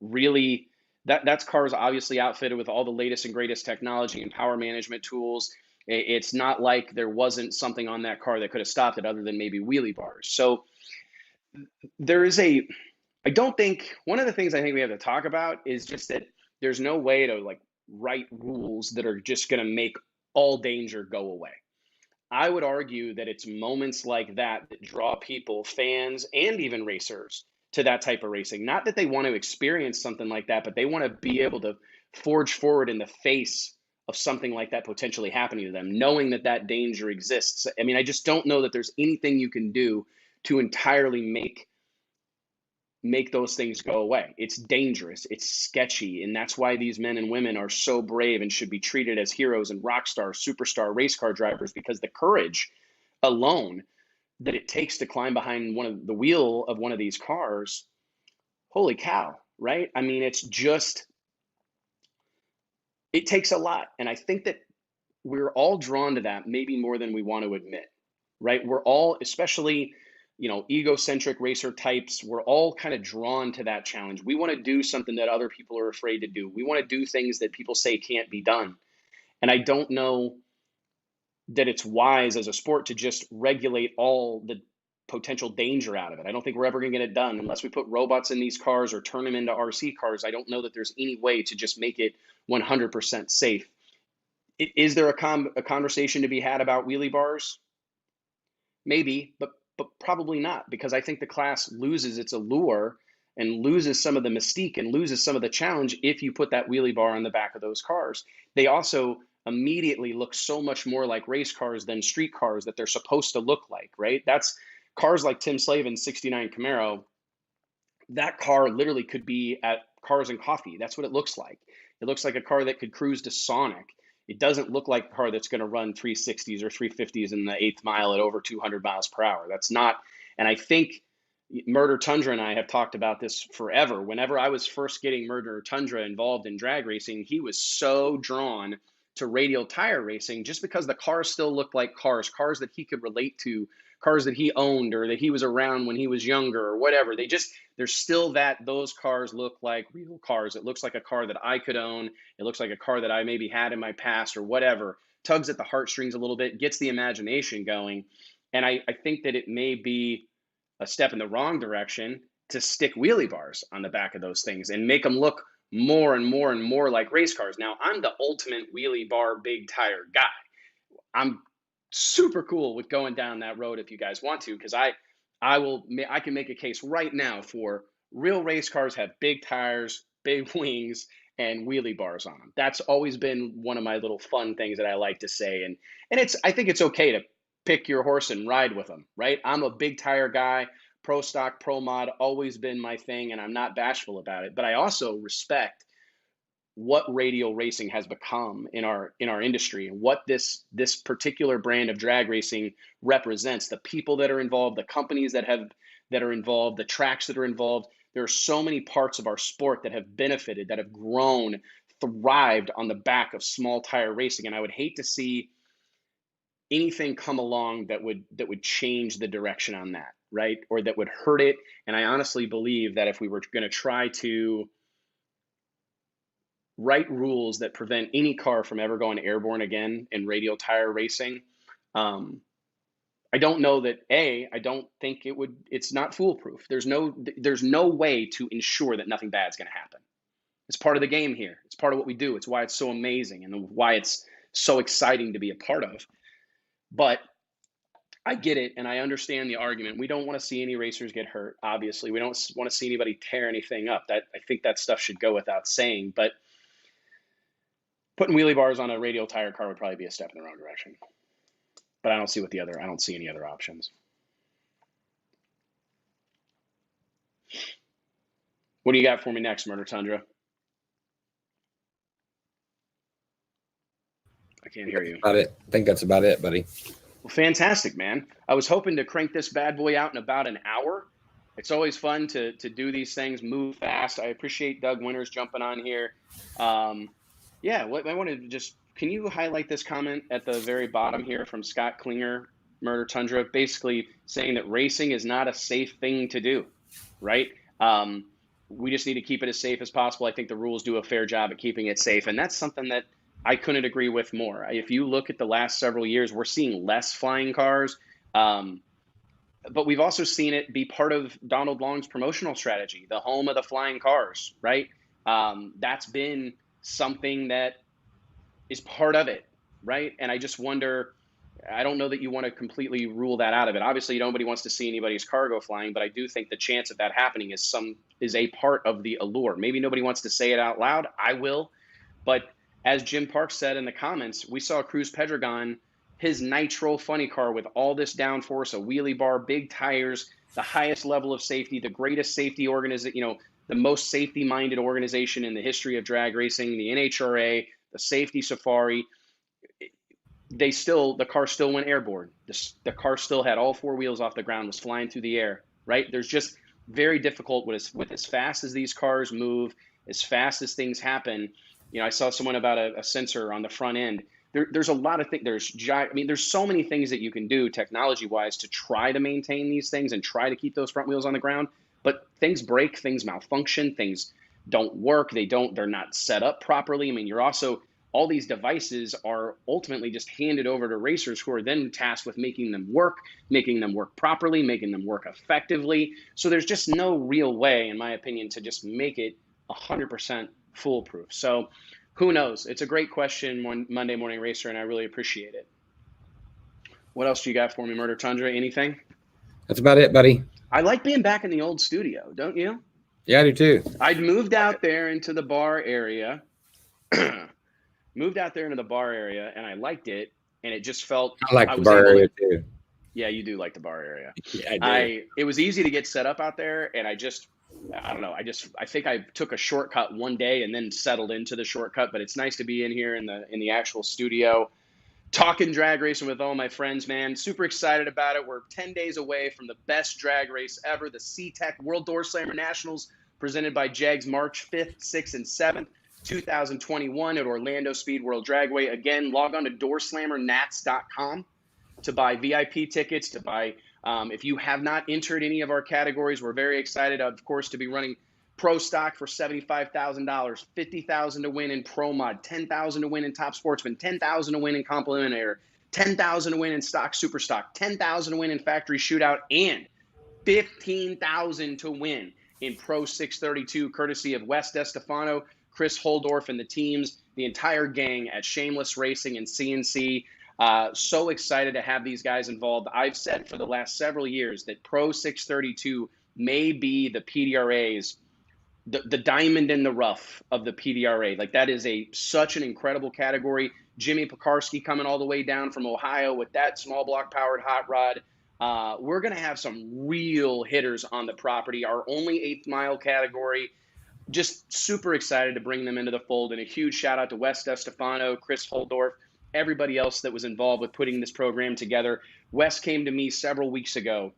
Speaker 1: really, that's cars obviously outfitted with all the latest and greatest technology and power management tools. It's not like there wasn't something on that car that could have stopped it other than maybe wheelie bars. So I don't think, one of the things I think we have to talk about is just that there's no way to write rules that are just going to make all danger go away. I would argue that it's moments like that that draw people, fans, and even racers to that type of racing. Not that they want to experience something like that, but they want to be able to forge forward in the face of something like that potentially happening to them, knowing that that danger exists. I mean, I just don't know that there's anything you can do to entirely make make those things go away. It's dangerous, it's sketchy, and that's why these men and women are so brave and should be treated as heroes and rock stars, superstar race car drivers, because the courage alone that it takes to climb behind one of the wheel of one of these cars, holy cow, right? I mean, it's just, it takes a lot. And I think that we're all drawn to that, maybe more than we want to admit, right? We're all, especially, egocentric racer types, we're all kind of drawn to that challenge. We want to do something that other people are afraid to do. We want to do things that people say can't be done. And I don't know that it's wise as a sport to just regulate all the potential danger out of it. I don't think we're ever going to get it done unless we put robots in these cars or turn them into RC cars. I don't know that there's any way to just make it 100% safe. Is there a conversation to be had about wheelie bars? Maybe, but probably not, because I think the class loses its allure and loses some of the mystique and loses some of the challenge if you put that wheelie bar on the back of those cars. They also immediately look so much more like race cars than street cars that they're supposed to look like, right? That's cars like Tim Slavin's 69 Camaro. That car literally could be at Cars and Coffee. That's what it looks like. It looks like a car that could cruise to Sonic. It doesn't look like a car that's going to run 360s or 350s in the 8th mile at over 200 miles per hour. That's not, and I think Murder Tundra and I have talked about this forever. Whenever I was first getting Murder Tundra involved in drag racing, he was so drawn to radial tire racing just because the cars still looked like cars that he could relate to, cars that he owned or that he was around when he was younger or whatever. There's still those cars look like real cars. It looks like a car that I could own. It looks like a car that I maybe had in my past or whatever. Tugs at the heartstrings a little bit, gets the imagination going. And I think that it may be a step in the wrong direction to stick wheelie bars on the back of those things and make them look more and more and more like race cars. Now, I'm the ultimate wheelie bar big tire guy. I'm super cool with going down that road if you guys want to, because I can make a case right now for real race cars have big tires, big wings, and wheelie bars on them. That's always been one of my little fun things that I like to say. And I think it's okay to pick your horse and ride with them, right? I'm a big tire guy, pro stock, pro mod, always been my thing, and I'm not bashful about it. But I also respect what radial racing has become in our industry and what this particular brand of drag racing represents. The people that are involved, the companies that are involved, the tracks that are involved. There are so many parts of our sport that have benefited, that have grown, thrived on the back of small tire racing. And I would hate to see anything come along that would change the direction on that, right? Or that would hurt it. And I honestly believe that if we were going to try to write rules that prevent any car from ever going airborne again in radial tire racing, I don't know that I don't think it's not foolproof. There's no way to ensure that nothing bad's going to happen. It's part of the game here. It's part of what we do. It's why it's so amazing and why it's so exciting to be a part of. But I get it, and I understand the argument. We don't want to see any racers get hurt, obviously. We don't want to see anybody tear anything up. I think that stuff should go without saying. But putting wheelie bars on a radial tire car would probably be a step in the wrong direction. But I don't see any other options. What do you got for me next, Murder Tundra? I can't hear you.
Speaker 3: I think that's about it, buddy.
Speaker 1: Well, fantastic, man. I was hoping to crank this bad boy out in about an hour. It's always fun to do these things, move fast. I appreciate Doug Winters jumping on here. Yeah, I wanted to just, can you highlight this comment at the very bottom here from Scott Klinger, Murder Tundra, basically saying that racing is not a safe thing to do, right? We just need to keep it as safe as possible. I think the rules do a fair job at keeping it safe, and that's something that I couldn't agree with more. If you look at the last several years, we're seeing less flying cars, but we've also seen it be part of Donald Long's promotional strategy, the home of the flying cars, right? That's been something that is part of it, right? And I just wonder, I don't know that you want to completely rule that out of it. Obviously, nobody wants to see anybody's cargo flying, but I do think the chance of that happening is a part of the allure. Maybe nobody wants to say it out loud. I will. But as Jim Parks said in the comments, we saw Cruz Pedregon, his nitro funny car with all this downforce, a wheelie bar, big tires, the highest level of safety, the greatest safety organization, the most safety-minded organization in the history of drag racing, the NHRA, the Safety Safari. The car still went airborne. The car still had all four wheels off the ground, was flying through the air, right? There's just very difficult with as fast as these cars move, as fast as things happen. I saw someone about a sensor on the front end. There's a lot of things. There's so many things that you can do technology-wise to try to maintain these things and try to keep those front wheels on the ground. But things break, things malfunction, things don't work. They're not set up properly. All these devices are ultimately just handed over to racers who are then tasked with making them work properly, making them work effectively. So there's just no real way, in my opinion, to just make it 100% foolproof. So who knows? It's a great question, Monday Morning Racer, and I really appreciate it. What else do you got for me, Murder Tundra? Anything?
Speaker 3: That's about it, buddy.
Speaker 1: I like being back in the old studio, don't you?
Speaker 3: Yeah, I do too.
Speaker 1: I'd moved out there into the bar area. And I liked it, and it just felt
Speaker 3: I like the bar area too.
Speaker 1: Yeah, you do like the bar area.
Speaker 3: Yeah, I do.
Speaker 1: It was easy to get set up out there, and I don't know. I think I took a shortcut one day and then settled into the shortcut, but it's nice to be in here in the actual studio, talking drag racing with all my friends, man. Super excited about it. We're 10 days away from the best drag race ever, the SeaTech World Door Slammer Nationals, presented by JEGS, March 5th, 6th, and 7th. 2021 at Orlando Speed World Dragway. Again, log on to doorslammerNats.com to buy VIP tickets, to buy, if you have not entered any of our categories, we're very excited, of course, to be running Pro Stock for $75,000, $50,000 to win in Pro Mod, $10,000 to win in Top Sportsman, $10,000 to win in Complimentary, $10,000 to win in Stock Super Stock, $10,000 to win in Factory Shootout, and $15,000 to win in Pro 632, courtesy of Wes DeStefano, Chris Holdorf, and the teams, the entire gang at Shameless Racing and CNC. So excited to have these guys involved. I've said for the last several years that Pro 632 may be the PDRA's, the diamond in the rough of the PDRA. Like, that is such an incredible category. Jimmy Pekarski coming all the way down from Ohio with that small block powered hot rod. We're going to have some real hitters on the property. Our only 8th mile category. Just super excited to bring them into the fold, and a huge shout out to Wes DeStefano, Chris Holdorf, everybody else that was involved with putting this program together. Wes came to me several weeks ago.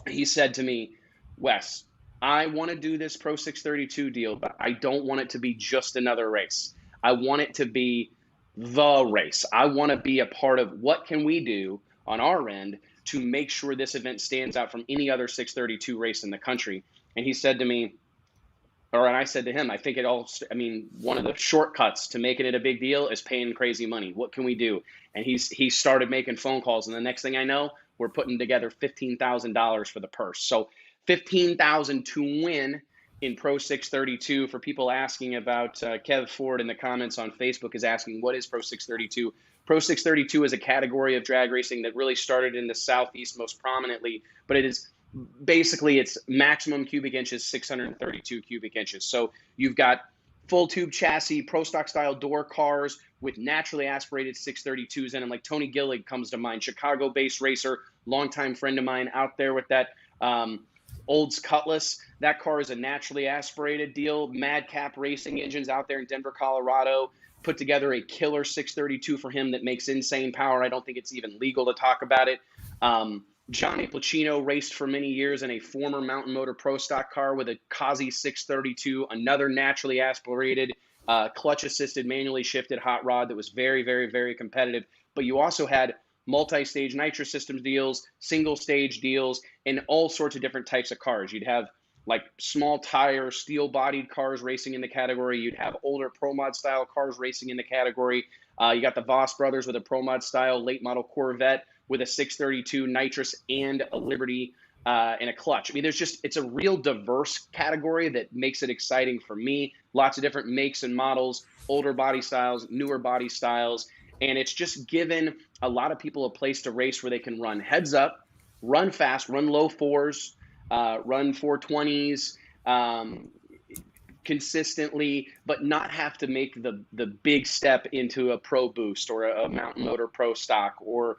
Speaker 1: He said to me, Wes, I want to do this Pro 632 deal, but I don't want it to be just another race. I want it to be the race. I want to be a part of what can we do on our end to make sure this event stands out from any other 632 race in the country. And he said to me, and I said to him, I think one of the shortcuts to making it a big deal is paying crazy money. What can we do? And he started making phone calls, and the next thing I know, we're putting together $15,000 for the purse. So $15,000 to win in Pro 632. For people asking about, Kev Ford in the comments on Facebook is asking, what is Pro 632? Pro 632 is a category of drag racing that really started in the Southeast most prominently, but it's maximum cubic inches, 632 cubic inches. So you've got full tube chassis, Pro Stock style door cars with naturally aspirated 632s in them. Like Tony Gillig comes to mind, Chicago-based racer, longtime friend of mine out there with that Olds Cutlass. That car is a naturally aspirated deal. Madcap Racing Engines out there in Denver, Colorado, put together a killer 632 for him that makes insane power. I don't think it's even legal to talk about it. Johnny Placino raced for many years in a former Mountain Motor Pro Stock car with a Kazi 632, another naturally aspirated, clutch-assisted, manually shifted hot rod that was very, very, very competitive. But you also had multi-stage nitro systems deals, single-stage deals, and all sorts of different types of cars. You'd have like small tire, steel-bodied cars racing in the category. You'd have older Pro Mod style cars racing in the category. You got the Voss brothers with a Pro Mod style late model Corvette with a 632 nitrous and a Liberty and a clutch. I mean, it's a real diverse category that makes it exciting for me. Lots of different makes and models, older body styles, newer body styles. And it's just given a lot of people a place to race where they can run heads up, run fast, run low fours, run 420s consistently, but not have to make the big step into a Pro Boost or a Mountain Motor Pro Stock or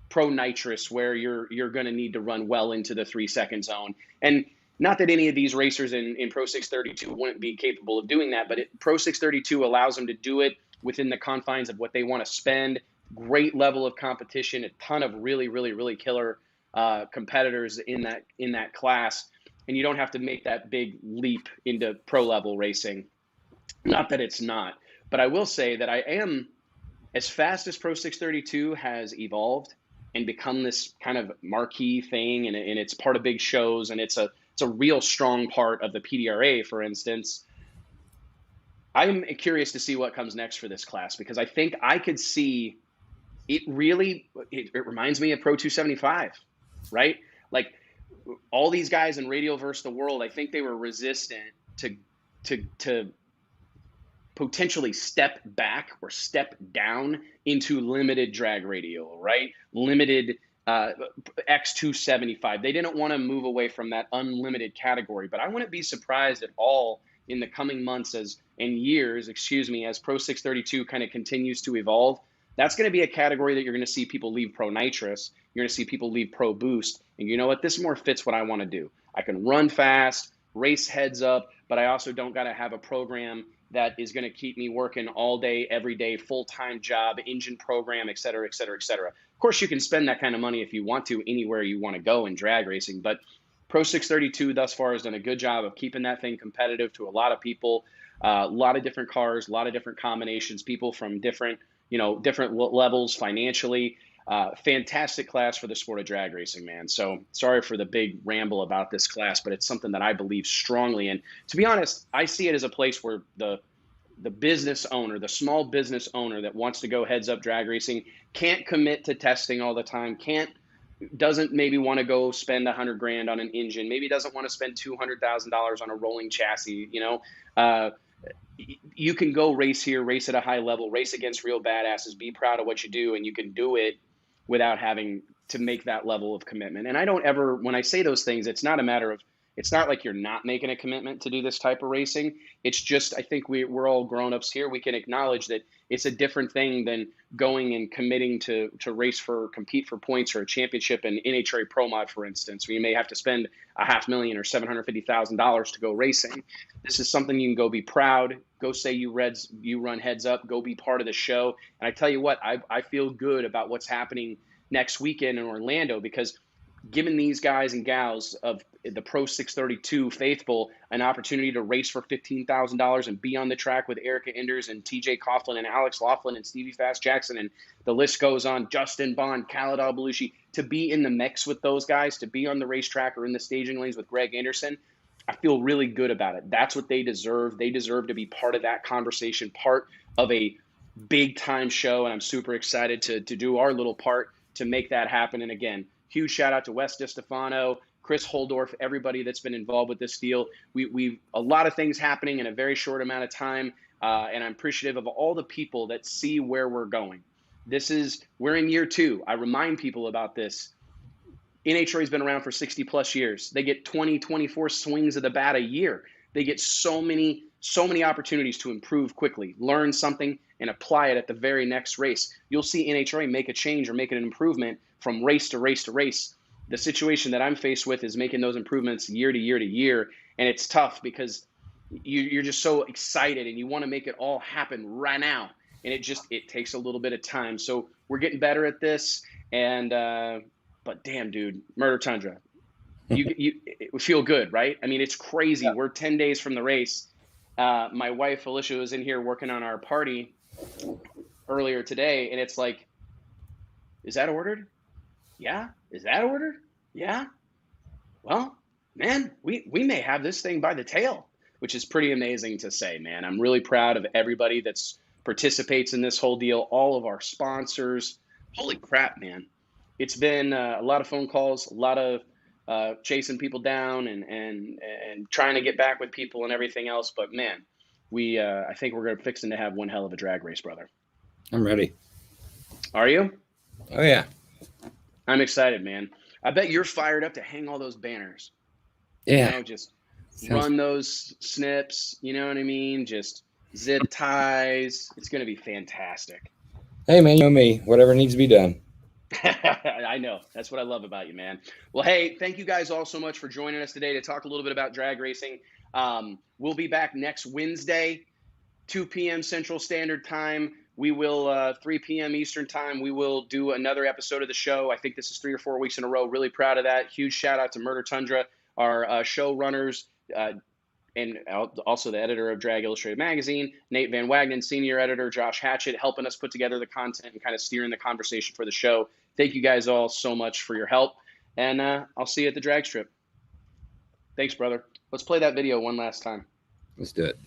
Speaker 1: pro nitrous where you're going to need to run well into the 3-second zone. And not that any of these racers in Pro 632 wouldn't be capable of doing that, but Pro 632 allows them to do it within the confines of what they want to spend. Great level of competition, a ton of really, really, really killer competitors in that class, and you don't have to make that big leap into pro level racing. Not that it's not, but I will say that I am, as fast as Pro 632 has evolved and become this kind of marquee thing, and it's part of big shows, and it's a real strong part of the PDRA, for instance. I'm curious to see what comes next for this class, because I think I could see it really, it reminds me of Pro 275, right? Like all these guys in Radial versus the World, I think they were resistant to potentially step back or step down into limited drag radial, right? Limited X275. They didn't want to move away from that unlimited category, but I wouldn't be surprised at all in the coming months as Pro 632 kind of continues to evolve. That's going to be a category that you're going to see people leave Pro Nitrous. You're going to see people leave Pro Boost. And you know what? This more fits what I want to do. I can run fast, race heads up, but I also don't got to have a program that is going to keep me working all day, every day, full-time job, engine program, et cetera, et cetera, et cetera. Of course, you can spend that kind of money if you want to anywhere you want to go in drag racing, but Pro 632 thus far has done a good job of keeping that thing competitive to a lot of people, a lot of different cars, a lot of different combinations, people from different levels financially. Fantastic class for the sport of drag racing, man. So sorry for the big ramble about this class, but it's something that I believe strongly in. To be honest, I see it as a place where the business owner, the small business owner that wants to go heads up drag racing, can't commit to testing all the time, doesn't maybe want to go spend $100,000 on an engine, maybe doesn't want to spend $200,000 on a rolling chassis, you can go race here, race at a high level, race against real badasses, be proud of what you do, and you can do it without having to make that level of commitment. And I don't ever, when I say those things, it's not like you're not making a commitment to do this type of racing. It's just, I think we're all grown-ups here. We can acknowledge that it's a different thing than going and committing to compete for points or a championship in NHRA Pro Mod, for instance, where you may have to spend $500,000 or $750,000 to go racing. This is something you can go be proud, go say you run heads up, go be part of the show. And I tell you what, I feel good about what's happening next weekend in Orlando, because giving these guys and gals of the Pro 632 faithful an opportunity to race for $15,000 and be on the track with Erica Enders and TJ Coughlin and Alex Laughlin and Stevie Fast Jackson, and the list goes on, Justin Bond, Khaled Al-Belushi, to be in the mix with those guys, to be on the racetrack or in the staging lanes with Greg Anderson, I feel really good about it. That's what they deserve. They deserve to be part of that conversation, part of a big time show, and I'm super excited to do our little part to make that happen. And again, huge shout out to Wes DiStefano, Chris Holdorf, everybody that's been involved with this deal. We've a lot of things happening in a very short amount of time, and I'm appreciative of all the people that see where we're going. We're in year 2. I remind people about this. NHRA has been around for 60 plus years. They get 20, 24 swings of the bat a year. They get so many opportunities to improve quickly, learn something, and apply it at the very next race. You'll see NHRA make a change or make an improvement from race to race to race. The situation that I'm faced with is making those improvements year to year to year, and it's tough because you're just so excited and you want to make it all happen right now, and it takes a little bit of time. So we're getting better at this, and but damn, dude, Murder Tundra, it feel good, right? I mean, it's crazy. Yeah. We're 10 days from the race. My wife Alicia was in here working on our party earlier today, and it's like, is that ordered? Yeah. Is that ordered? Yeah. Well, man, we may have this thing by the tail, which is pretty amazing to say, man. I'm really proud of everybody that's participates in this whole deal, all of our sponsors. Holy crap, man. It's been a lot of phone calls, a lot of chasing people down and trying to get back with people and everything else. But man, I think we're fixing to have one hell of a drag race, brother.
Speaker 3: I'm ready.
Speaker 1: Are you?
Speaker 3: Oh yeah.
Speaker 1: I'm excited, man. I bet you're fired up to hang all those banners.
Speaker 3: Yeah.
Speaker 1: Just run those snips. You know what I mean? Just zip ties. It's going to be fantastic.
Speaker 3: Hey man, you know me. Whatever needs to be done.
Speaker 1: I know. That's what I love about you, man. Well, hey, thank you guys all so much for joining us today to talk a little bit about drag racing. We'll be back next Wednesday, 2 p.m. Central Standard Time. We will, 3 p.m. Eastern Time, we will do another episode of the show. I think this is 3 or 4 weeks in a row. Really proud of that. Huge shout out to Murder Tundra, our showrunners, and also the editor of Drag Illustrated Magazine, Nate Van Wagenen, senior editor, Josh Hatchett, helping us put together the content and kind of steering the conversation for the show. Thank you guys all so much for your help, and I'll see you at the drag strip. Thanks, brother. Let's play that video one last time.
Speaker 3: Let's do it.